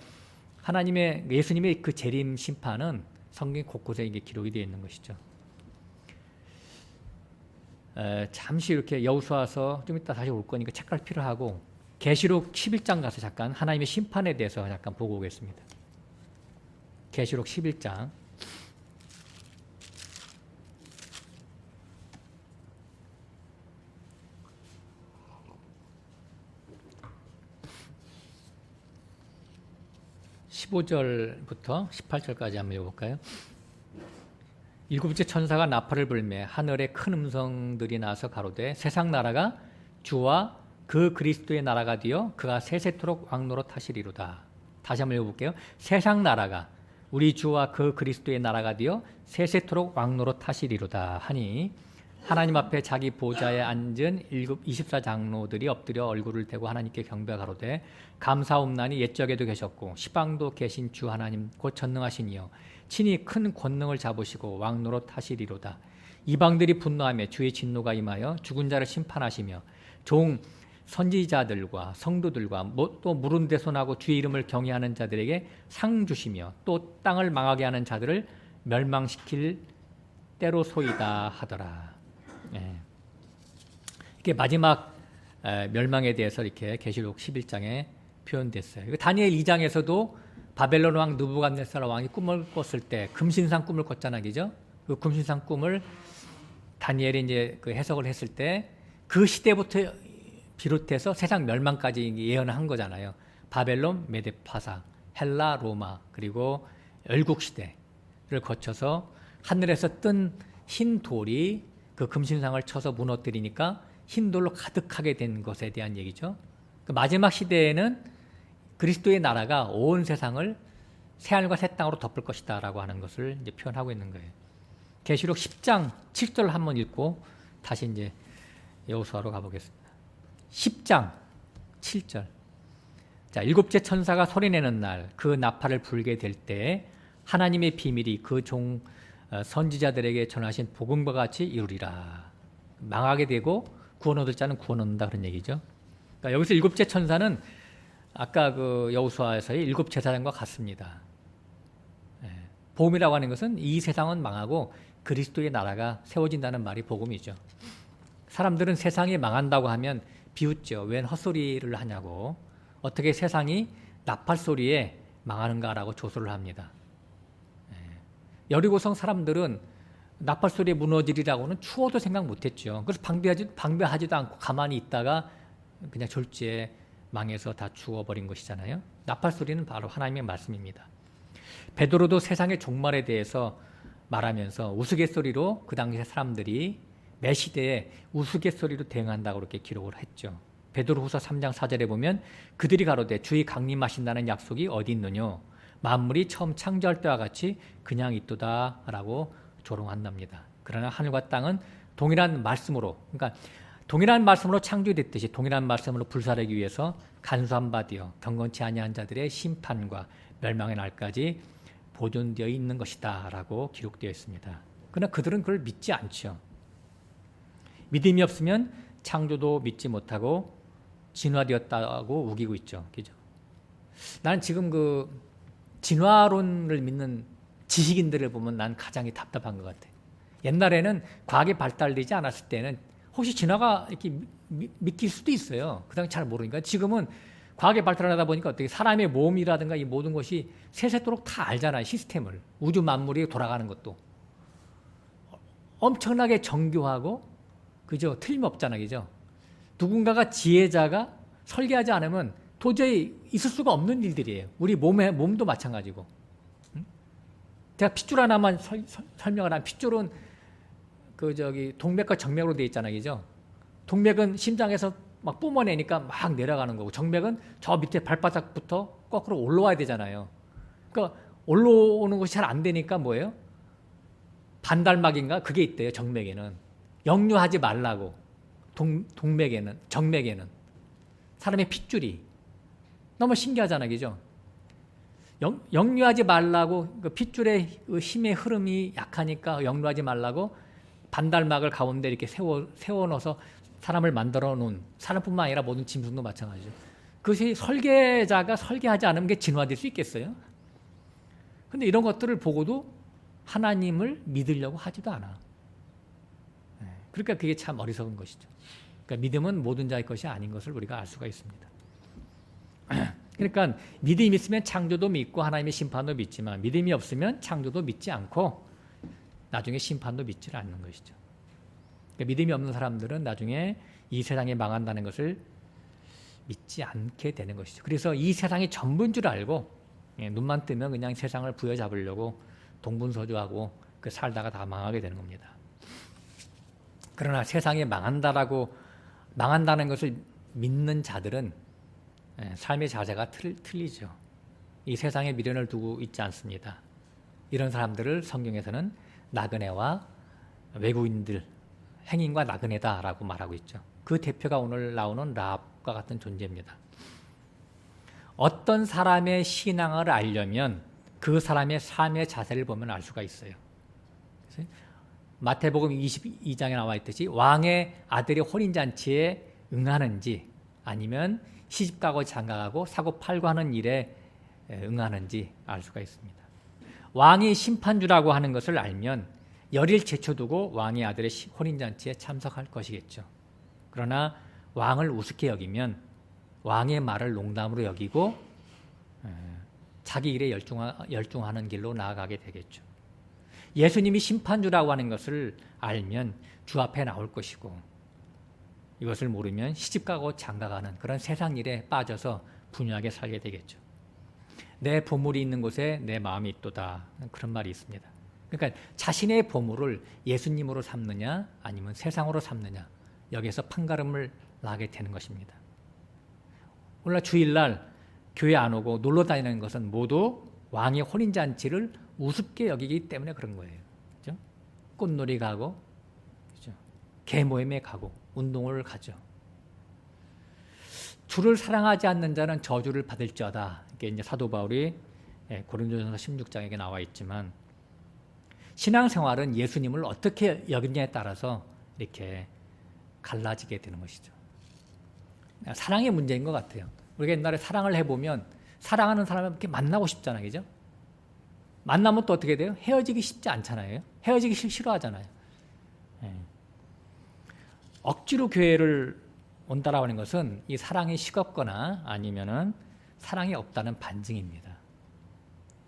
예수님의 그 재림 심판은 성경 곳곳에 이게 기록이 되어 있는 것이죠. 잠시 이렇게 여호수아서 좀 이따 다시 올 거니까 책갈 필요하고 계시록 11장 가서 잠깐 하나님의 심판에 대해서 잠깐 보고 오겠습니다. 계시록 11장 15절부터 18절까지 한번 읽어볼까요? 일곱째 천사가 나팔을 불매 하늘에 큰 음성들이 나서 가로되 세상 나라가 주와 그 그리스도의 나라가 되어 그가 세세토록 왕노릇 하시리로다. 다시 한번 읽어볼게요. 세상 나라가 우리 주와 그 그리스도의 나라가 되어 세세토록 왕노릇 하시리로다 하니 하나님 앞에 자기 보좌에 앉은 24장로들이 엎드려 얼굴을 대고 하나님께 경배하로되 감사옵나니 옛적에도 계셨고 시방도 계신 주 하나님 곧 전능하신 이여 친히 큰 권능을 잡으시고 왕노릇 하시리로다. 이방들이 분노하며 주의 진노가 임하여 죽은 자를 심판하시며 종 선지자들과 성도들과 또 물은 대손하고 주의 이름을 경외하는 자들에게 상 주시며 또 땅을 망하게 하는 자들을 멸망시킬 때로소이다 하더라. 예. 이게 마지막 멸망에 대해서 이렇게 계시록 11장에 표현됐어요. 다니엘 2장에서도 바벨론 왕 느부갓네살 왕이 꿈을 꿨을 때 금신상 꿈을 꿨잖아, 그죠? 그 금신상 꿈을 다니엘이 이제 그 해석을 했을 때 그 시대부터 비롯해서 세상 멸망까지 예언한 거잖아요. 바벨론, 메데파사, 헬라, 로마, 그리고 열국 시대를 거쳐서 하늘에서 뜬 흰 돌이 그 금신상을 쳐서 무너뜨리니까 흰 돌로 가득하게 된 것에 대한 얘기죠. 그 마지막 시대에는 그리스도의 나라가 온 세상을 새하늘과 새 땅으로 덮을 것이다 라고 하는 것을 이제 표현하고 있는 거예요. 계시록 10장 7절 한번 읽고 다시 이제 여호수아로 가보겠습니다. 10장 7절. 자, 일곱째 천사가 소리내는 날 그 나팔을 불게 될 때 하나님의 비밀이 그 종 선지자들에게 전하신 복음과 같이 이루리라. 망하게 되고 구원 얻을 자는 구원 얻는다 그런 얘기죠. 그러니까 여기서 일곱째 천사는 아까 그 여호수아에서의 일곱 제사장과 같습니다. 복음이라고 하는 것은 이 세상은 망하고 그리스도의 나라가 세워진다는 말이 복음이죠. 사람들은 세상이 망한다고 하면 비웃죠. 웬 헛소리를 하냐고. 어떻게 세상이 나팔소리에 망하는가라고 조소를 합니다. 여리고성 사람들은 나팔소리에 무너지리라고는 추워도 생각 못했죠. 그래서 방배하지도 않고 가만히 있다가 그냥 졸지에 망해서 다 죽어버린 것이잖아요. 나팔소리는 바로 하나님의 말씀입니다. 베드로도 세상의 종말에 대해서 말하면서 우스갯소리로 그 당시의 사람들이 매 시대에 우스갯소리로 대응한다고 그렇게 기록을 했죠. 베드로후서 3장 4절에 보면 그들이 가로되 주의 강림하신다는 약속이 어디 있느뇨? 만물이 처음 창조할 때와 같이 그냥 있도다라고 조롱한답니다. 그러나 하늘과 땅은 동일한 말씀으로, 그러니까 동일한 말씀으로 창조됐듯이 동일한 말씀으로 불사르기 위해서 간수한 바 되어 경건치 아니한 자들의 심판과 멸망의 날까지 보존되어 있는 것이다 라고 기록되어 있습니다. 그러나 그들은 그걸 믿지 않죠. 믿음이 없으면 창조도 믿지 못하고 진화되었다고 우기고 있죠. 그죠? 나는 지금 그 진화론을 믿는 지식인들을 보면 난 가장 답답한 것 같아. 옛날에는 과학이 발달되지 않았을 때는 혹시 진화가 이렇게 믿길 수도 있어요. 그 당시 잘 모르니까. 지금은 과학이 발달하다 보니까 어떻게 사람의 몸이라든가 이 모든 것이 세세토록 다 알잖아요. 시스템을. 우주 만물이 돌아가는 것도. 엄청나게 정교하고 그죠? 틀림없잖아. 그죠? 누군가가 지혜자가 설계하지 않으면 도저히 있을 수가 없는 일들이에요. 우리 몸도 마찬가지고. 제가 핏줄 하나만 설명을 하면 핏줄은 동맥과 정맥으로 되어 있잖아요. 그죠? 동맥은 심장에서 막 뿜어내니까 막 내려가는 거고 정맥은 저 밑에 발바닥부터 거꾸로 올라와야 되잖아요. 그러니까 올라오는 것이 잘 안 되니까 뭐예요? 반달막인가? 그게 있대요. 정맥에는. 역류하지 말라고. 동맥에는, 정맥에는. 사람의 핏줄이. 너무 신기하잖아요. 그죠? 역류하지 말라고 그 핏줄의 힘의 흐름이 약하니까 역류하지 말라고 반달막을 가운데 이렇게 세워넣어서 사람을 만들어 놓은 사람뿐만 아니라 모든 짐승도 마찬가지죠. 그것이 설계자가 설계하지 않으면 그게 진화될 수 있겠어요? 근데 이런 것들을 보고도 하나님을 믿으려고 하지도 않아. 그러니까 그게 참 어리석은 것이죠. 그러니까 믿음은 모든 자의 것이 아닌 것을 우리가 알 수가 있습니다. 그러니까 믿음이 있으면 창조도 믿고 하나님의 심판도 믿지만 믿음이 없으면 창조도 믿지 않고 나중에 심판도 믿지 않는 것이죠. 그러니까 믿음이 없는 사람들은 나중에 이 세상이 망한다는 것을 믿지 않게 되는 것이죠. 그래서 이 세상이 전부인 줄 알고 눈만 뜨면 그냥 세상을 부여잡으려고 동분서주하고 그 살다가 다 망하게 되는 겁니다. 그러나 세상이 망한다는 것을 믿는 자들은 삶의 자세가 틀리죠. 이 세상에 미련을 두고 있지 않습니다. 이런 사람들을 성경에서는 나그네와 외국인들, 행인과 나그네다라고 말하고 있죠. 그 대표가 오늘 나오는 라합과 같은 존재입니다. 어떤 사람의 신앙을 알려면 그 사람의 삶의 자세를 보면 알 수가 있어요. 마태복음 22장에 나와 있듯이 왕의 아들이 혼인잔치에 응하는지 아니면 시집가고 장가가고 사고 팔고 하는 일에 응하는지 알 수가 있습니다. 왕이 심판주라고 하는 것을 알면 열일 제쳐두고 왕의 아들의 혼인잔치에 참석할 것이겠죠. 그러나 왕을 우습게 여기면 왕의 말을 농담으로 여기고 자기 일에 열중하는 길로 나아가게 되겠죠. 예수님이 심판주라고 하는 것을 알면 주 앞에 나올 것이고 이것을 모르면 시집가고 장가가는 그런 세상 일에 빠져서 분유하게 살게 되겠죠. 내 보물이 있는 곳에 내 마음이 있도다. 그런 말이 있습니다. 그러니까 자신의 보물을 예수님으로 삼느냐 아니면 세상으로 삼느냐 여기에서 판가름을 나게 되는 것입니다. 오늘 주일날 교회 안 오고 놀러 다니는 것은 모두 왕의 혼인잔치를 우습게 여기기 때문에 그런 거예요. 그렇죠? 꽃놀이 가고 그렇죠? 개모임에 가고 운동을 가죠. 주를 사랑하지 않는 자는 저주를 받을지어다. 이게 이제 사도 바울이 고린도전서 16장에 나와 있지만 신앙생활은 예수님을 어떻게 여기냐에 따라서 이렇게 갈라지게 되는 것이죠. 사랑의 문제인 것 같아요. 우리가 옛날에 사랑을 해보면 사랑하는 사람을 이렇게 만나고 싶잖아요. 그죠? 만나면 또 어떻게 돼요? 헤어지기 쉽지 않잖아요. 헤어지기 싫어하잖아요. 예. 억지로 교회를 온다라고 하는 것은 이 사랑이 식었거나 아니면은 사랑이 없다는 반증입니다.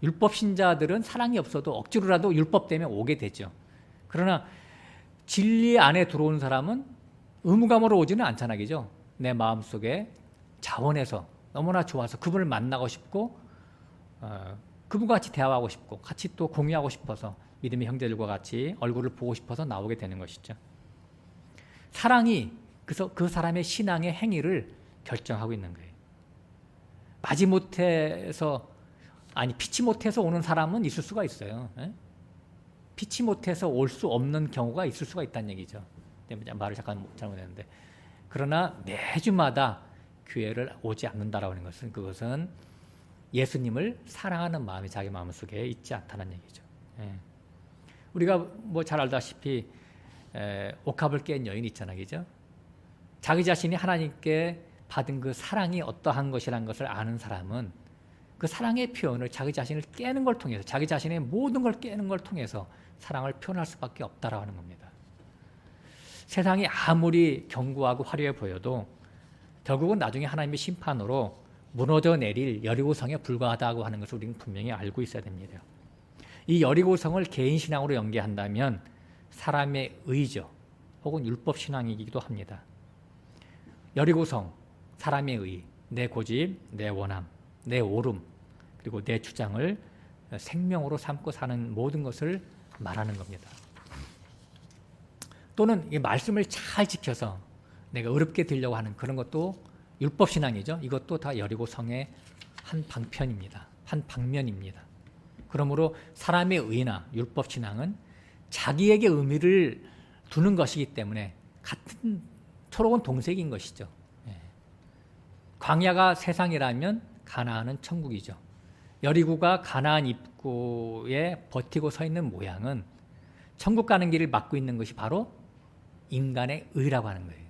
율법 신자들은 사랑이 없어도 억지로라도 율법 때문에 오게 되죠. 그러나 진리 안에 들어온 사람은 의무감으로 오지는 않잖아요. 그죠? 내 마음속에 자원해서 너무나 좋아서 그분을 만나고 싶고 그분과 같이 대화하고 싶고 같이 또 공유하고 싶어서 믿음의 형제들과 같이 얼굴을 보고 싶어서 나오게 되는 것이죠. 사랑이 그래서 그 사람의 신앙의 행위를 결정하고 있는 거예요. 마지못해서 피치 못해서 오는 사람은 있을 수가 있어요. 피치 못해서 올 수 없는 경우가 있을 수가 있다는 얘기죠. 말을 잠깐 잘못했는데 그러나 매주마다 교회를 오지 않는다라고 하는 것은 그것은 예수님을 사랑하는 마음이 자기 마음속에 있지 않다는 얘기죠. 우리가 뭐 잘 알다시피 옥합을 깬 여인 있잖아요. 그죠? 자기 자신이 하나님께 받은 그 사랑이 어떠한 것이라는 것을 아는 사람은 그 사랑의 표현을 자기 자신을 깨는 걸 통해서 자기 자신의 모든 걸 깨는 걸 통해서 사랑을 표현할 수밖에 없다라고 하는 겁니다. 세상이 아무리 견고하고 화려해 보여도 결국은 나중에 하나님의 심판으로 무너져 내릴 여리고성에 불과하다고 하는 것을 우리는 분명히 알고 있어야 됩니다. 이 여리고성을 개인 신앙으로 연계한다면 사람의 의죠. 혹은 율법 신앙이기도 합니다. 여리고성, 사람의 의, 내 고집, 내 원함, 내 오름, 그리고 내 주장을 생명으로 삼고 사는 모든 것을 말하는 겁니다. 또는 이 말씀을 잘 지켜서 내가 의롭게 되려고 하는 그런 것도 율법 신앙이죠. 이것도 다 여리고성의 한 방편입니다. 한 방면입니다. 그러므로 사람의 의나 율법 신앙은 자기에게 의미를 두는 것이기 때문에 같은 초록은 동색인 것이죠. 광야가 세상이라면 가나안은 천국이죠. 여리고가 가나안 입구에 버티고 서 있는 모양은 천국 가는 길을 막고 있는 것이 바로 인간의 의라고 하는 거예요.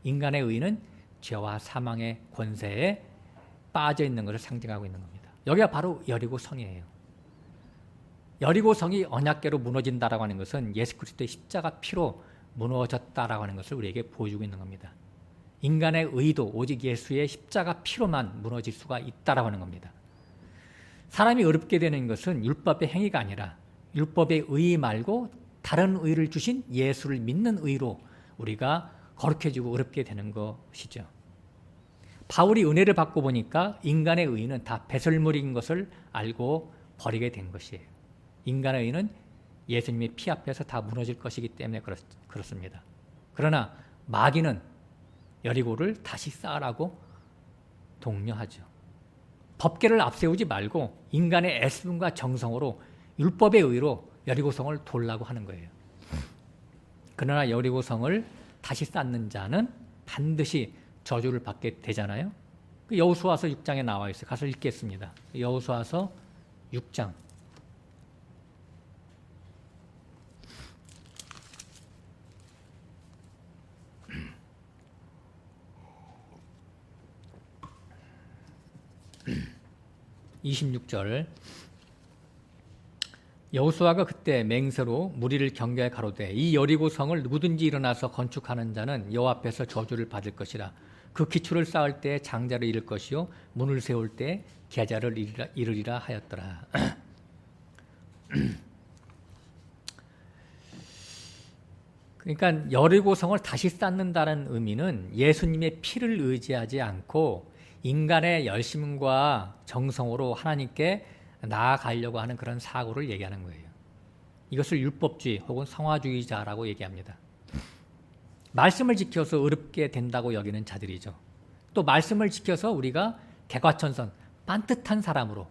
인간의 의는 죄와 사망의 권세에 빠져 있는 것을 상징하고 있는 겁니다. 여기가 바로 여리고성이에요. 여리고성이 언약궤로 무너진다라고 하는 것은 예수 그리스도의 십자가 피로 무너졌다라고 하는 것을 우리에게 보여주고 있는 겁니다. 인간의 의도 오직 예수의 십자가 피로만 무너질 수가 있다라고 하는 겁니다. 사람이 어렵게 되는 것은 율법의 행위가 아니라 율법의 의 말고 다른 의를 주신 예수를 믿는 의로 우리가 거룩해지고 어렵게 되는 것이죠. 바울이 은혜를 받고 보니까 인간의 의는 다 배설물인 것을 알고 버리게 된 것이에요. 인간의 의는 예수님의 피 앞에서 다 무너질 것이기 때문에 그렇습니다. 그러나 마귀는 여리고를 다시 쌓으라고 독려하죠. 법궤를 앞세우지 말고 인간의 애씀과 정성으로 율법의 의로 여리고성을 돌라고 하는 거예요. 그러나 여리고성을 다시 쌓는 자는 반드시 저주를 받게 되잖아요. 여호수아서 6장에 나와 있어요. 가서 읽겠습니다. 여호수아서 6장 26절 여호수아가 그때 맹세로 무리를 경계하여 가로되 이 여리고성을 누구든지 일어나서 건축하는 자는 여호와 앞에서 저주를 받을 것이라. 그 기초를 쌓을 때 장자를 이룰 것이요 문을 세울 때 계자를 이루리라 하였더라. 그러니까 여리고성을 다시 쌓는다는 의미는 예수님의 피를 의지하지 않고 인간의 열심과 정성으로 하나님께 나아가려고 하는 그런 사고를 얘기하는 거예요. 이것을 율법주의 혹은 성화주의자라고 얘기합니다. 말씀을 지켜서 어렵게 된다고 여기는 자들이죠. 또 말씀을 지켜서 우리가 개과천선, 반듯한 사람으로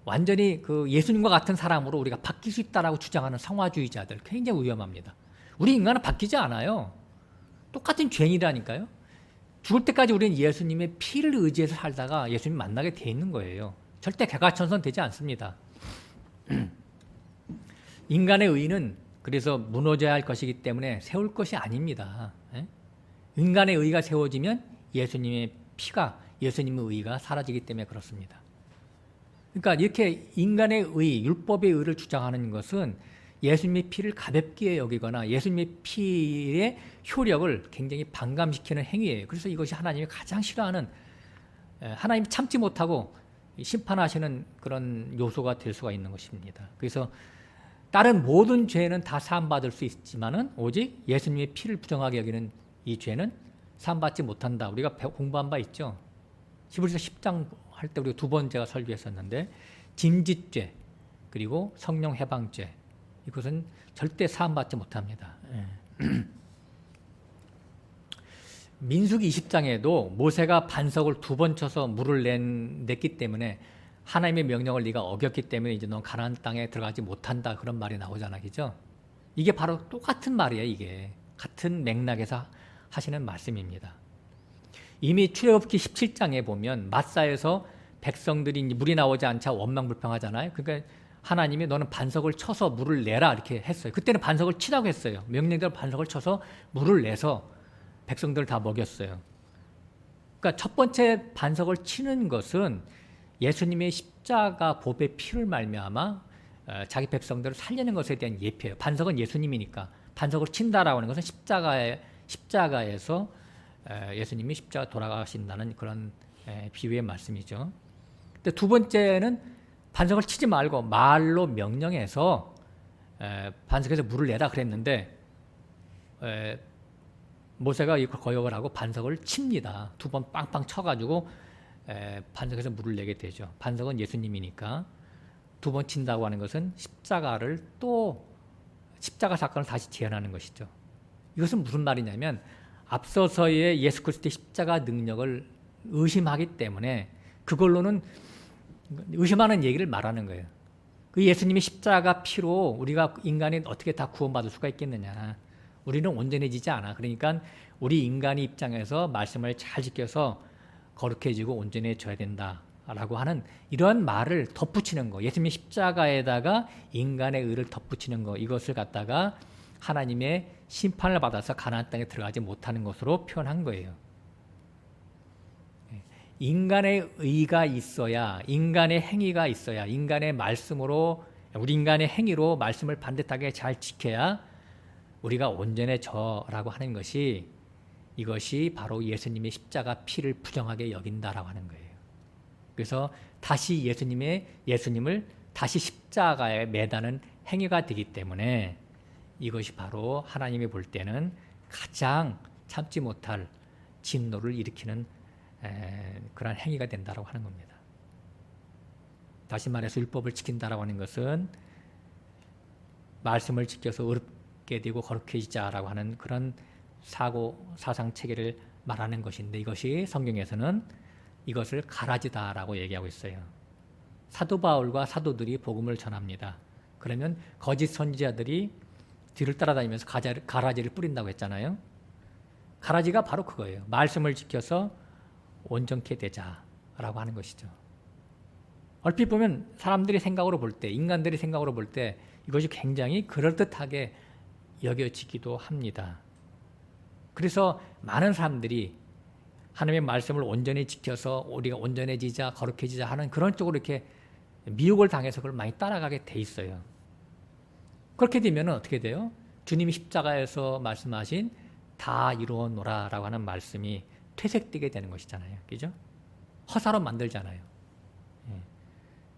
완전히 그 예수님과 같은 사람으로 우리가 바뀔 수 있다라고 주장하는 성화주의자들 굉장히 위험합니다. 우리 인간은 바뀌지 않아요. 똑같은 죄인이라니까요. 죽을 때까지 우리는 예수님의 피를 의지해서 살다가 예수님 만나게 돼 있는 거예요. 절대 개과천선 되지 않습니다. 인간의 의는 그래서 무너져야 할 것이기 때문에 세울 것이 아닙니다. 인간의 의가 세워지면 예수님의 피가 예수님의 의가 사라지기 때문에 그렇습니다. 그러니까 이렇게 인간의 의, 율법의 의를 주장하는 것은 예수님의 피를 가볍게 여기거나 예수님의 피의 효력을 굉장히 반감시키는 행위예요. 그래서 이것이 하나님이 가장 싫어하는, 하나님이 참지 못하고 심판하시는 그런 요소가 될 수가 있는 것입니다. 그래서 다른 모든 죄는 다 사함받을 수 있지만은 오직 예수님의 피를 부정하게 여기는 이 죄는 사함받지 못한다. 우리가 공부한 바 있죠. 히브리서 10장 할 때 우리가 두 번째가 설교했었는데, 짐짓죄 그리고 성령 해방죄, 이것은 절대 사함받지 못합니다. 민수기 20장에도 모세가 반석을 2번 쳐서 물을 냈기 때문에 하나님의 명령을 네가 어겼기 때문에 이제 넌 가나안 땅에 들어가지 못한다, 그런 말이 나오잖아, 그죠? 이게 바로 똑같은 말이에요. 이게 같은 맥락에서 하시는 말씀입니다. 이미 출애굽기 17장에 보면 마사에서 백성들이 물이 나오지 않자 원망불평하잖아요. 그러니까 하나님이 너는 반석을 쳐서 물을 내라 이렇게 했어요. 그때는 반석을 치라고 했어요. 명령대로 반석을 쳐서 물을 내서 백성들을 다 먹였어요. 그러니까 첫 번째 반석을 치는 것은 예수님의 십자가 보배 피를 말미암아 자기 백성들을 살리는 것에 대한 예표예요. 반석은 예수님이니까 반석을 친다라고 하는 것은 십자가에서 예수님이 십자가 돌아가신다는 그런 비유의 말씀이죠. 근데 두 번째는 반석을 치지 말고 말로 명령해서 반석에서 물을 내라 그랬는데 모세가 이걸 거역을 하고 반석을 칩니다. 2번 빵빵 쳐가지고 반석에서 물을 내게 되죠. 반석은 예수님이니까 2번 친다고 하는 것은 십자가 사건을 다시 재현하는 것이죠. 이것은 무슨 말이냐면 앞서서의 예수 그리스도의 십자가 능력을 의심하기 때문에 그걸로는 의심하는 얘기를 말하는 거예요. 그 예수님의 십자가 피로 우리가 인간이 어떻게 다 구원받을 수가 있겠느냐. 우리는 온전해지지 않아. 그러니까 우리 인간의 입장에서 말씀을 잘 지켜서 거룩해지고 온전해져야 된다라고 하는 이러한 말을 덧붙이는 거. 예수님의 십자가에다가 인간의 의를 덧붙이는 거. 이것을 갖다가 하나님의 심판을 받아서 가나안 땅에 들어가지 못하는 것으로 표현한 거예요. 인간의 의가 있어야, 인간의 행위가 있어야, 인간의 말씀으로, 우리 인간의 행위로 말씀을 반듯하게 잘 지켜야 우리가 온전해져라고 하는 것이, 이것이 바로 예수님의 십자가 피를 부정하게 여긴다라고 하는 거예요. 그래서 다시 예수님을 다시 십자가에 매다는 행위가 되기 때문에 이것이 바로 하나님이 볼 때는 가장 참지 못할 진노를 일으키는 그런 행위가 된다고 하는 겁니다. 다시 말해서 율법을 지킨다라고 하는 것은 말씀을 지켜서 의롭게 되고 거룩해지자라고 하는 그런 사상 체계를 말하는 것인데, 이것이 성경에서는 이것을 가라지다라고 얘기하고 있어요. 사도 바울과 사도들이 복음을 전합니다. 그러면 거짓 선지자들이 뒤를 따라다니면서 가라지를 뿌린다고 했잖아요. 가라지가 바로 그거예요. 말씀을 지켜서 온전케 되자라고 하는 것이죠. 얼핏 보면 사람들이 생각으로 볼 때, 인간들이 생각으로 볼 때 이것이 굉장히 그럴듯하게 여겨지기도 합니다. 그래서 많은 사람들이 하나님의 말씀을 온전히 지켜서 우리가 온전해지자, 거룩해지자 하는 그런 쪽으로 이렇게 미혹을 당해서 그걸 많이 따라가게 돼 있어요. 그렇게 되면 어떻게 돼요? 주님이 십자가에서 말씀하신 다 이루어노라라고 하는 말씀이 퇴색되게 되는 것이잖아요. 그죠? 허사로 만들잖아요.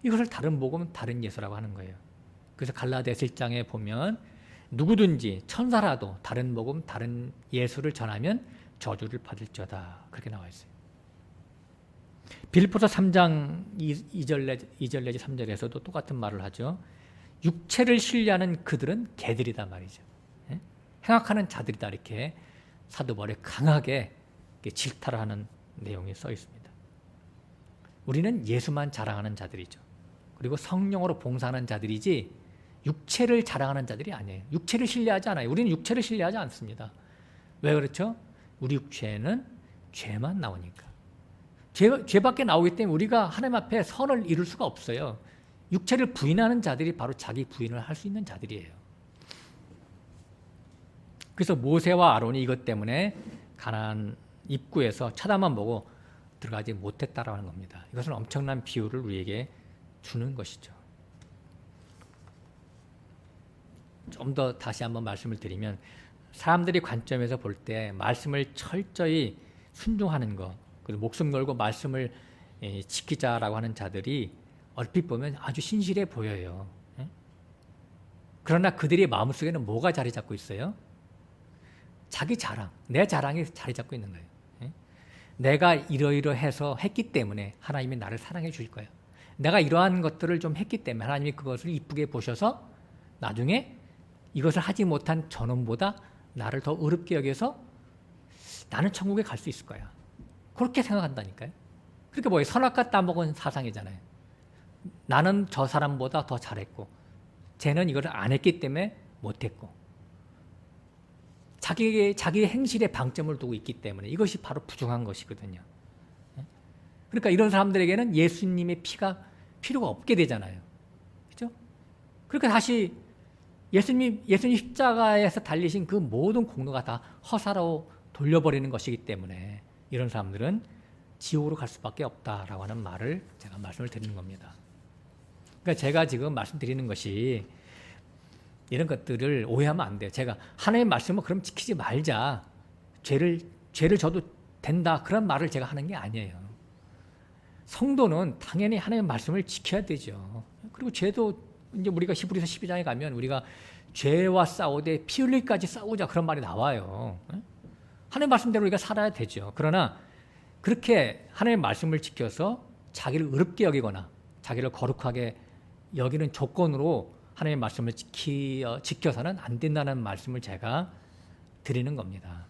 이것을 다른 복음, 다른 예수라고 하는 거예요. 그래서 갈라디아서 1장에 보면 누구든지 천사라도 다른 복음, 다른 예수를 전하면 저주를 받을지어다. 그렇게 나와 있어요. 빌립보서 3장 2절 내지 3절에서도 똑같은 말을 하죠. 육체를 신뢰하는 그들은 개들이다 말이죠. 행악하는 자들이다, 이렇게 사도 바울이 강하게 질타를 하는 내용이 써 있습니다. 우리는 예수만 자랑하는 자들이죠. 그리고 성령으로 봉사하는 자들이지 육체를 자랑하는 자들이 아니에요. 육체를 신뢰하지 않아요. 우리는 육체를 신뢰하지 않습니다. 왜 그렇죠? 우리 육체에는 죄만 나오니까. 죄밖에 나오기 때문에 우리가 하나님 앞에 선을 이룰 수가 없어요. 육체를 부인하는 자들이 바로 자기 부인을 할 수 있는 자들이에요. 그래서 모세와 아론이 이것 때문에 가나안 입구에서 쳐다만 보고 들어가지 못했다라는 겁니다. 이것은 엄청난 비유를 우리에게 주는 것이죠. 좀 더 다시 한번 말씀을 드리면 사람들이 관점에서 볼 때 말씀을 철저히 순종하는 것, 그리고 목숨 걸고 말씀을 지키자라고 하는 자들이 얼핏 보면 아주 신실해 보여요. 그러나 그들의 마음속에는 뭐가 자리 잡고 있어요? 자기 자랑, 내 자랑이 자리 잡고 있는 거예요. 내가 이러이러해서 했기 때문에 하나님이 나를 사랑해 주실 거예요. 내가 이러한 것들을 좀 했기 때문에 하나님이 그것을 이쁘게 보셔서 나중에 이것을 하지 못한 저놈보다 나를 더 어렵게 여겨서 나는 천국에 갈 수 있을 거야. 그렇게 생각한다니까요. 그러니까 뭐예요? 선악과 따먹은 사상이잖아요. 나는 저 사람보다 더 잘했고 쟤는 이걸 안 했기 때문에 못했고 자기의 행실에 방점을 두고 있기 때문에 이것이 바로 부정한 것이거든요. 그러니까 이런 사람들에게는 예수님의 피가 필요가 없게 되잖아요. 그렇죠? 그러니까 다시 예수님 십자가에서 달리신 그 모든 공로가 다 허사로 돌려버리는 것이기 때문에 이런 사람들은 지옥으로 갈 수밖에 없다라고 하는 말을 제가 말씀을 드리는 겁니다. 그러니까 제가 지금 말씀드리는 것이 이런 것들을 오해하면 안 돼요. 제가 하나님의 말씀을 그럼 지키지 말자. 죄를 져도 된다. 그런 말을 제가 하는 게 아니에요. 성도는 당연히 하나님의 말씀을 지켜야 되죠. 그리고 죄도 이제 우리가 히브리서 12장에 가면 우리가 죄와 싸우되 피 흘릴까지 싸우자 그런 말이 나와요. 하나님의 말씀대로 우리가 살아야 되죠. 그러나 그렇게 하나님의 말씀을 지켜서 자기를 의롭게 여기거나 자기를 거룩하게 여기는 조건으로 하나님의 말씀을 지켜서는 안 된다는 말씀을 제가 드리는 겁니다.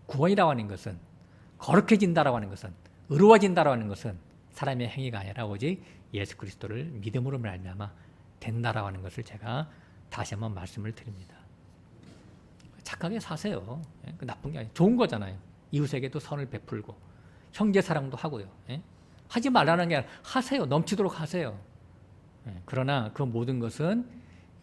구원이라고 하는 것은 거룩해진다라고 하는 것은 의로워진다라고 하는 것은 사람의 행위가 아니라 오직 예수 그리스도를 믿음으로 말미암아 된다라고 하는 것을 제가 다시 한번 말씀을 드립니다. 착하게 사세요. 나쁜 게 아니에요. 좋은 거잖아요. 이웃에게도 선을 베풀고 형제 사랑도 하고요. 하지 말라는 게 아니라 하세요. 넘치도록 하세요. 그러나 그 모든 것은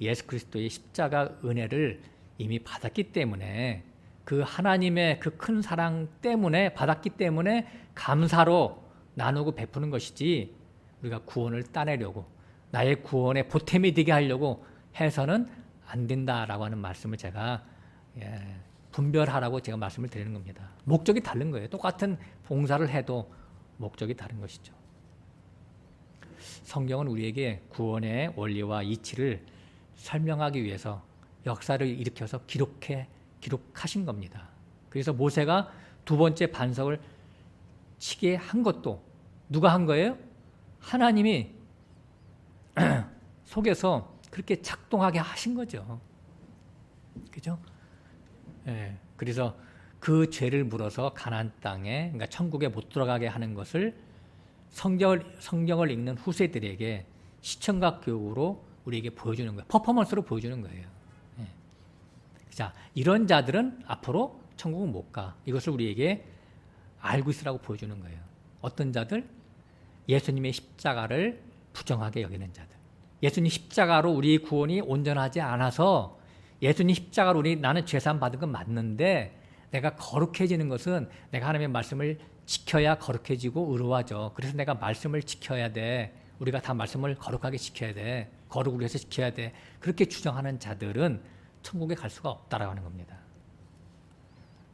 예수 그리스도의 십자가 은혜를 이미 받았기 때문에 그 하나님의 그 큰 사랑 때문에 받았기 때문에 감사로 나누고 베푸는 것이지 우리가 구원을 따내려고 나의 구원에 보탬이 되게 하려고 해서는 안 된다라고 하는 말씀을 제가 분별하라고 제가 말씀을 드리는 겁니다. 목적이 다른 거예요. 똑같은 봉사를 해도 목적이 다른 것이죠. 성경은 우리에게 구원의 원리와 이치를 설명하기 위해서 역사를 일으켜서 기록하신 겁니다. 그래서 모세가 두 번째 반석을 치게 한 것도 누가 한 거예요? 하나님이 속에서 그렇게 작동하게 하신 거죠. 그죠? 그래서 그 죄를 물어서 가나안 땅에, 그러니까 천국에 못 들어가게 하는 것을 성경을 읽는 후세들에게 시청각 교육으로 우리에게 보여주는 거예요. 퍼포먼스로 보여주는 거예요. 자, 이런 자들은 앞으로 천국은 못 가. 이것을 우리에게 알고 있으라고 보여주는 거예요. 어떤 자들? 예수님의 십자가를 부정하게 여기는 자들. 예수님 십자가로 우리 구원이 온전하지 않아서 예수님 십자가로 나는 죄사함 받은 건 맞는데 내가 거룩해지는 것은 내가 하나님의 말씀을 지켜야 거룩해지고 의로워져. 그래서 내가 말씀을 지켜야 돼. 우리가 다 말씀을 거룩하게 지켜야 돼. 거룩을 위해서 지켜야 돼. 그렇게 주장하는 자들은 천국에 갈 수가 없다라고 하는 겁니다.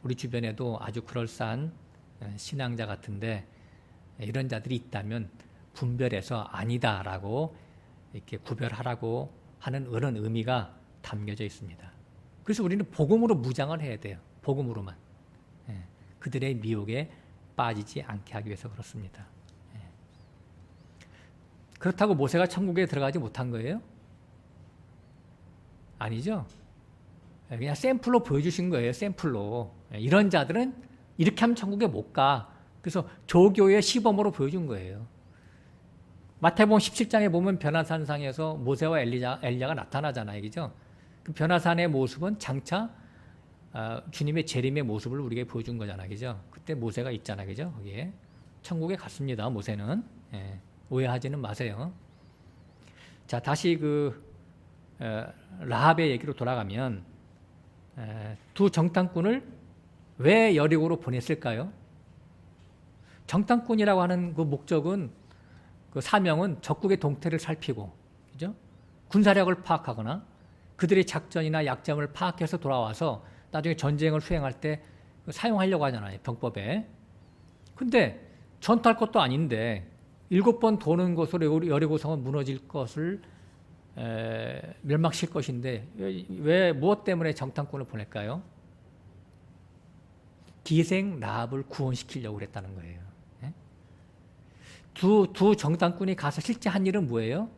우리 주변에도 아주 그럴싸한 신앙자 같은데 이런 자들이 있다면 분별해서 아니다라고 이렇게 구별하라고 하는 그런 의미가 담겨져 있습니다. 그래서 우리는 복음으로 무장을 해야 돼요. 복음으로만. 그들의 미혹에 빠지지 않게 하기 위해서 그렇습니다. 그렇다고 모세가 천국에 들어가지 못한 거예요? 아니죠. 그냥 샘플로 보여주신 거예요. 샘플로. 이런 자들은 이렇게 하면 천국에 못 가. 그래서 조교의 시범으로 보여준 거예요. 마태복음 17장에 보면 변화산상에서 모세와 엘리야가 나타나잖아요. 그죠? 그 변화산의 모습은 장차 주님의 재림의 모습을 우리에게 보여준 거잖아요. 그죠? 그때 모세가 있잖아요. 그죠? 거기에. 천국에 갔습니다. 모세는. 오해하지는 마세요. 자, 다시 라합의 얘기로 돌아가면 두 정탐꾼을 왜 여리고로 보냈을까요? 정탐꾼이라고 하는 그 목적은 그 사명은 적국의 동태를 살피고, 그죠? 군사력을 파악하거나 그들의 작전이나 약점을 파악해서 돌아와서 나중에 전쟁을 수행할 때 사용하려고 하잖아요, 병법에. 근데 전투할 것도 아닌데 7번 도는 것으로 여리고성은 무너질 것을 멸망시킬 것인데 왜 무엇 때문에 정탐꾼을 보낼까요? 기생 라합을 구원시키려고 그랬다는 거예요. 두 정탐꾼이 가서 실제 한 일은 뭐예요?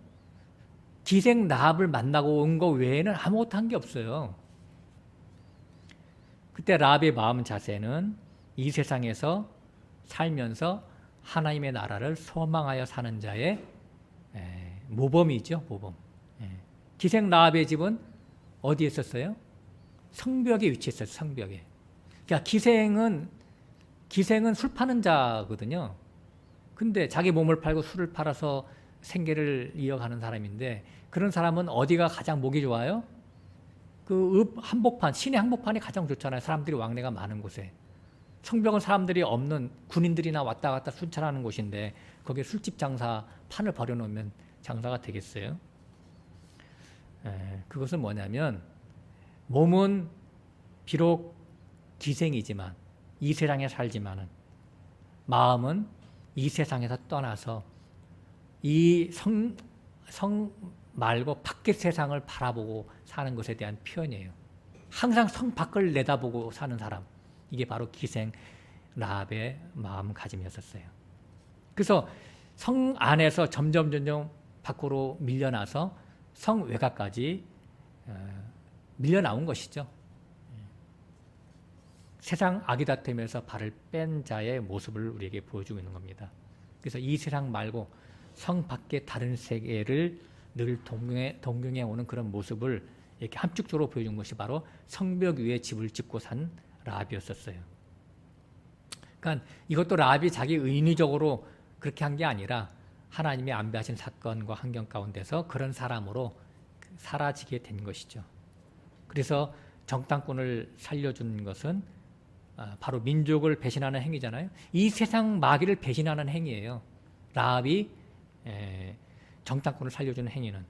기생 라합을 만나고 온 거 외에는 아무것도 한 게 없어요. 그때 라합의 마음 자세는 이 세상에서 살면서 하나님의 나라를 소망하여 사는 자의 모범이죠, 모범. 기생 라합의 집은 어디에 있었어요? 성벽에 위치했어요, 성벽에. 그러니까 기생은 술 파는 자거든요. 근데 자기 몸을 팔고 술을 팔아서 생계를 이어가는 사람인데 그런 사람은 어디가 가장 목이 좋아요? 그 한복판, 시내 한복판이 가장 좋잖아요. 사람들이 왕래가 많은 곳에. 성벽은 사람들이 없는 군인들이나 왔다 갔다 순찰하는 곳인데 거기에 술집 장사 판을 벌여놓으면 장사가 되겠어요? 그것은 뭐냐면 몸은 비록 기생이지만 이 세상에 살지만은 마음은 이 세상에서 떠나서 이 성 말고 밖의 세상을 바라보고 사는 것에 대한 표현이에요. 항상 성 밖을 내다보고 사는 사람. 이게 바로 기생 라합의 마음가짐이었어요. 그래서 성 안에서 점점 밖으로 밀려나서 성 외곽까지 밀려나온 것이죠. 세상 아기다툼에서 발을 뺀 자의 모습을 우리에게 보여주고 있는 겁니다. 그래서 이 세상 말고 성 밖의 다른 세계를 늘 동경해 오는 그런 모습을 이렇게 함축적으로 보여준 것이 바로 성벽 위에 집을 짓고 산 라합이었었어요. 그러니까 이것도 라합이 자기 인위적으로 그렇게 한 게 아니라 하나님의 안배하신 사건과 환경 가운데서 그런 사람으로 사라지게 된 것이죠. 그래서 정탐꾼을 살려준 것은 바로 민족을 배신하는 행위잖아요. 이 세상 마귀를 배신하는 행위예요. 라합이 정탐꾼을 살려주는 행위는.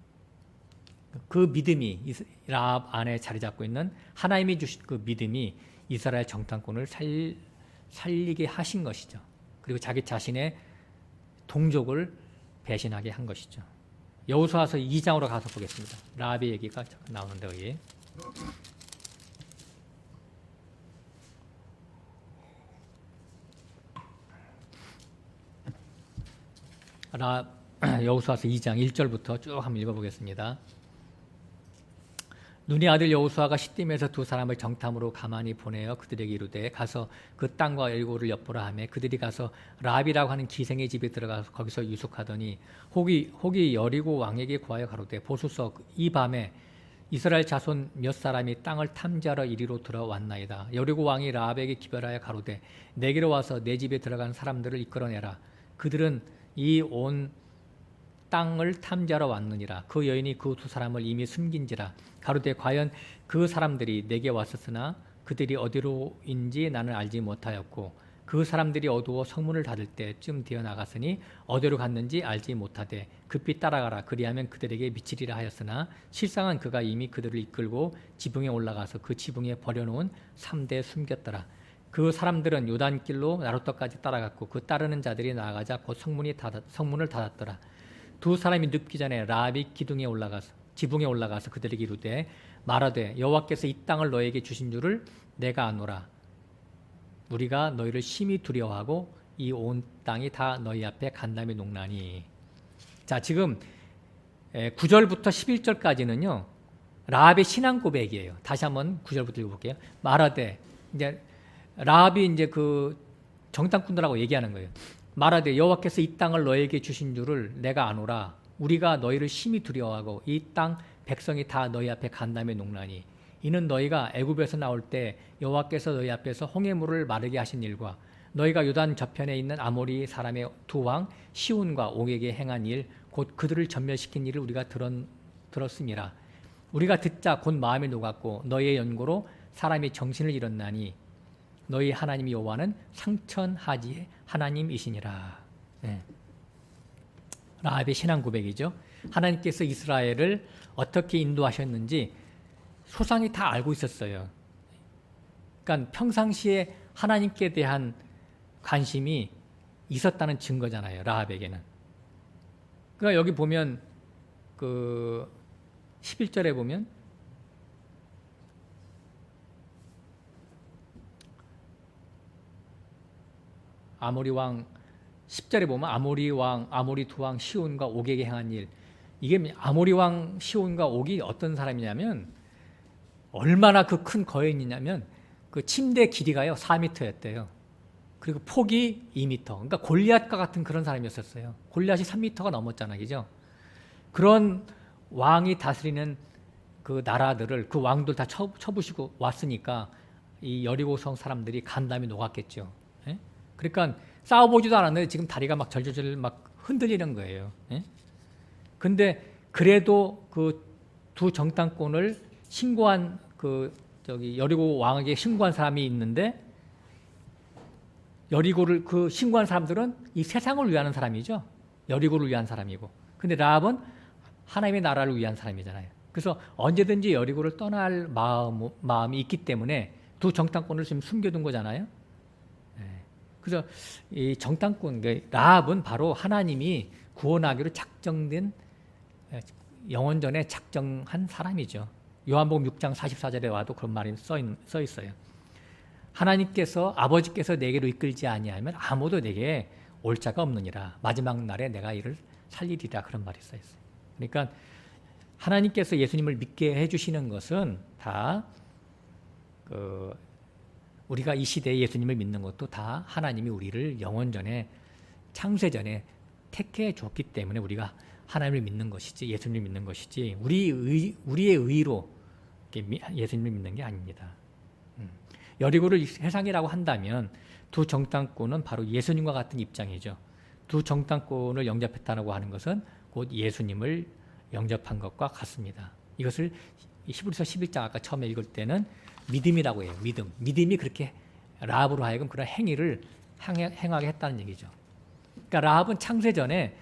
그 믿음이 라합 안에 자리 잡고 있는 하나님이 주신 그 믿음이 이스라엘 정탐꾼을 살리게 하신 것이죠. 그리고 자기 자신의 동족을 배신하게 한 것이죠. 여호수아서 2장으로 가서 보겠습니다. 라합의 얘기가 나오는데 여기. 여호수아서 2장 1절부터 쭉 한번 읽어보겠습니다. 눈의 아들 여호수아가 시딤에서 두 사람을 정탐으로 가만히 보내어 그들에게 이르되 가서 그 땅과 열고를 엿보라 하며 그들이 가서 라합이라고 하는 기생의 집에 들어가서 거기서 유숙하더니 혹이 여리고 왕에게 구하여 가로되 보소서 이 밤에 이스라엘 자손 몇 사람이 땅을 탐지하러 이리로 들어왔나이다. 여리고 왕이 라합에게 기별하여 가로되 내게로 와서 내 집에 들어간 사람들을 이끌어내라. 그들은 이 온 땅을 탐지하러 왔느니라. 그 여인이 그 두 사람을 이미 숨긴지라. 가로되 과연 그 사람들이 내게 왔었으나 그들이 어디로인지 나는 알지 못하였고 그 사람들이 어두워 성문을 닫을 때쯤 되어 나갔으니 어디로 갔는지 알지 못하되 급히 따라가라. 그리하면 그들에게 미치리라 하였으나 실상은 그가 이미 그들을 이끌고 지붕에 올라가서 그 지붕에 버려놓은 3대에 숨겼더라. 그 사람들은 요단길로 나루터까지 따라갔고 그 따르는 자들이 나아가자 곧 성문을 닫았더라. 두 사람이 눕기 전에 라합이 지붕에 올라가서 그들에게 이르되 말하되 여호와께서 이 땅을 너에게 주신 줄을 내가 아노라. 우리가 너희를 심히 두려워하고 이 온 땅이 다 너희 앞에 간담이 녹나니. 자, 지금 9절부터 11절까지는요 라합의 신앙 고백이에요. 다시 한번 9절부터 읽어볼게요. 말하되, 이제 라합이 이제 그 정탐꾼들하고 얘기하는 거예요. 말하되 여호와께서 이 땅을 너에게 주신 줄을 내가 아노라. 우리가 너희를 심히 두려워하고 이 땅 백성이 다 너희 앞에 간담에 녹나니. 이는 너희가 애굽에서 나올 때 여호와께서 너희 앞에서 홍해물을 마르게 하신 일과 너희가 요단 저편에 있는 아모리 사람의 두 왕 시온과 옥에게 행한 일 곧 그들을 전멸시킨 일을 우리가 들었음이라. 우리가 듣자 곧 마음이 녹았고 너희의 연고로 사람이 정신을 잃었나니 너희 하나님 여호와는 상천하지의 하나님이시니라. 네. 라합의 신앙 고백이죠. 하나님께서 이스라엘을 어떻게 인도하셨는지 소상히 다 알고 있었어요. 그러니까 평상시에 하나님께 대한 관심이 있었다는 증거잖아요. 라합에게는. 그러니까 여기 보면 그 11절에 보면 아모리 왕 10절에 보면 아모리 두 왕 시온과 옥에게 행한 일. 이게 아모리 왕 시온과 옥이 어떤 사람이냐면 얼마나 그 큰 거인이냐면 그 침대 길이가요 4m였대요. 그리고 폭이 2m. 그러니까 골리앗과 같은 그런 사람이었어요. 골리앗이 3m가 넘었잖아요. 그죠? 그런 왕이 다스리는 그 나라들을 그 왕들 다 쳐부시고 왔으니까 이 여리고성 사람들이 간담이 녹았겠죠. 예? 그러니까 싸워보지도 않았는데 지금 다리가 막 절절절 막 흔들리는 거예요. 예? 근데 그래도 그 두 정탐꾼을 신고한 그 저기 여리고 왕에게 신고한 사람이 있는데 여리고를 그 신고한 사람들은 이 세상을 위하는 사람이죠. 여리고를 위한 사람이고. 근데 라합은 하나님의 나라를 위한 사람이잖아요. 그래서 언제든지 여리고를 떠날 마음이 있기 때문에 두 정탐꾼을 지금 숨겨둔 거잖아요. 그래서 이 정탐꾼 라합은 바로 하나님이 구원하기로 작정된 영원전에 작정한 사람이죠. 요한복음 6장 44절에 와도 그런 말이 써 있어요. 하나님께서 아버지께서 내게로 이끌지 아니하면 아무도 내게 올 자가 없느니라. 마지막 날에 내가 이를 살리리라. 그런 말이 써 있어요. 그러니까 하나님께서 예수님을 믿게 해주시는 것은 다 우리가 이 시대에 예수님을 믿는 것도 다 하나님이 우리를 영원전에 창세전에 택해 줬기 때문에 우리가 하나님을 믿는 것이지 예수님을 믿는 것이지 우리의 의로 예수님을 믿는 게 아닙니다. 여리고를 세상이라고 한다면 두 정탐꾼은 바로 예수님과 같은 입장이죠. 두 정탐꾼을 영접했다고 하는 것은 곧 예수님을 영접한 것과 같습니다. 이것을 히브리서 11장 아까 처음에 읽을 때는 믿음이라고 해요. 믿음이 그렇게 라합으로 하여금 그런 행위를 행하게 했다는 얘기죠. 그러니까 라합은 창세전에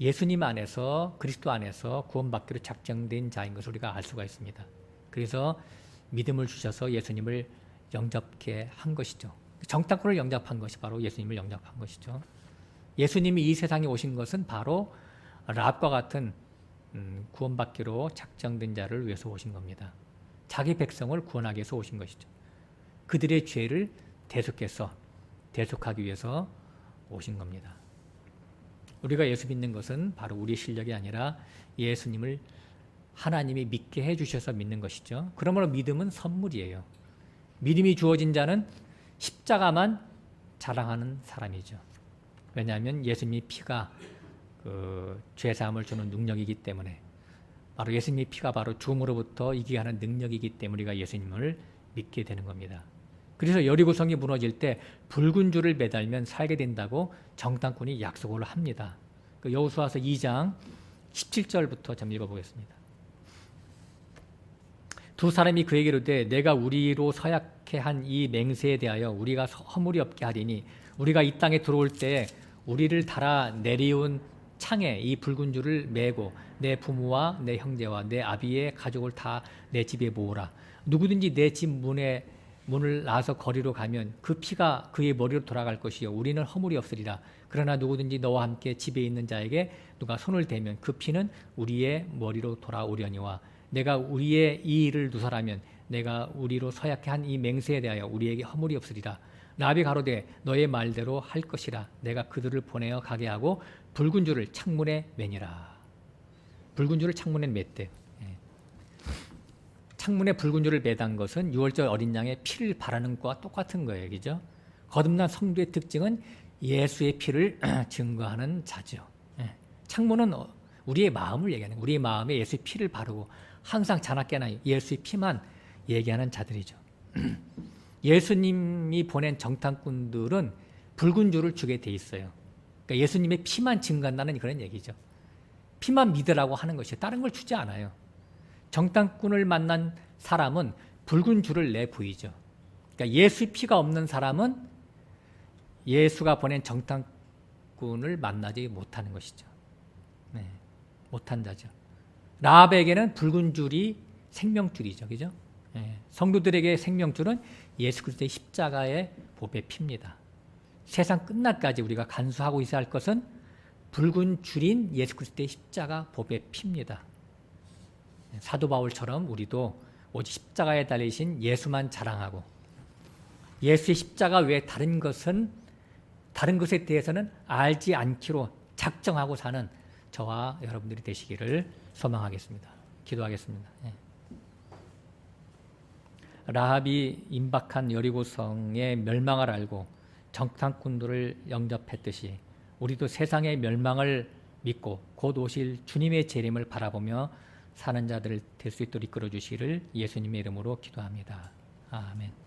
예수님 안에서 그리스도 안에서 구원받기로 작정된 자인 것을 우리가 알 수가 있습니다. 그래서 믿음을 주셔서 예수님을 영접케 한 것이죠. 정탐꾼을 영접한 것이 바로 예수님을 영접한 것이죠. 예수님이 이 세상에 오신 것은 바로 라합과 같은 구원받기로 작정된 자를 위해서 오신 겁니다. 자기 백성을 구원하기 위해서 오신 것이죠. 그들의 죄를 대속하기 위해서 오신 겁니다. 우리가 예수 믿는 것은 바로 우리의 실력이 아니라 예수님을 하나님이 믿게 해주셔서 믿는 것이죠. 그러므로 믿음은 선물이에요. 믿음이 주어진 자는 십자가만 자랑하는 사람이죠. 왜냐하면 예수님의 피가 그 죄사함을 주는 능력이기 때문에 바로 예수님의 피가 바로 죽음으로부터 이기게 하는 능력이기 때문에 우리가 예수님을 믿게 되는 겁니다. 그래서 여리고성이 무너질 때 붉은 줄을 매달면 살게 된다고 정탐꾼이 약속을 합니다. 그 여호수아서 2장 17절부터 좀 읽어보겠습니다. 두 사람이 그에게 이르되 내가 우리로 서약해 한 이 맹세에 대하여 우리가 허물이 없게 하리니 우리가 이 땅에 들어올 때 우리를 달아 내려온 창에 이 붉은 줄을 매고 내 부모와 내 형제와 내 아비의 가족을 다 내 집에 모으라. 누구든지 내 집 문을 나서 거리로 가면 그 피가 그의 머리로 돌아갈 것이요 우리는 허물이 없으리라. 그러나 누구든지 너와 함께 집에 있는 자에게 누가 손을 대면 그 피는 우리의 머리로 돌아오려니와 내가 우리의 이 일을 누설하면 내가 우리로 서약해 한 이 맹세에 대하여 우리에게 허물이 없으리라. 라합이 가로되 너의 말대로 할 것이라. 내가 그들을 보내어 가게 하고 붉은 줄을 창문에 매니라. 붉은 줄을 창문에 맸대. 창문에 붉은 줄을 매단 것은 6월절 어린 양의 피를 바라는 것과 똑같은 거예요. 그죠? 거듭난 성도의 특징은 예수의 피를 증거하는 자죠. 창문은 우리의 마음을 얘기하는, 우리의 마음에 예수의 피를 바르고 항상 자나깨나 예수의 피만 얘기하는 자들이죠. 예수님이 보낸 정탐꾼들은 붉은 줄을 주게 돼 있어요. 그러니까 예수님의 피만 증거한다는 그런 얘기죠. 피만 믿으라고 하는 것이에요. 다른 걸 주지 않아요. 정탐꾼을 만난 사람은 붉은 줄을 내보이죠. 그러니까 예수의 피가 없는 사람은 예수가 보낸 정탐꾼을 만나지 못하는 것이죠. 못한 자죠. 라합에게는 붉은 줄이 생명줄이죠. 그죠? 예. 성도들에게 생명줄은 예수 그리스도의 십자가의 보배 피입니다. 세상 끝날까지 우리가 간수하고 있어야 할 것은 붉은 줄인 예수 그리스도의 십자가 보배 피입니다. 사도 바울처럼 우리도 오직 십자가에 달리신 예수만 자랑하고 예수의 십자가 외에 다른 것에 대해서는 알지 않기로 작정하고 사는 저와 여러분들이 되시기를 소망하겠습니다. 기도하겠습니다. 라합이 임박한 여리고성의 멸망을 알고 정탐꾼들을 영접했듯이 우리도 세상의 멸망을 믿고 곧 오실 주님의 재림을 바라보며 사는 자들 될 수 있도록 이끌어 주시기를 예수님의 이름으로 기도합니다. 아멘.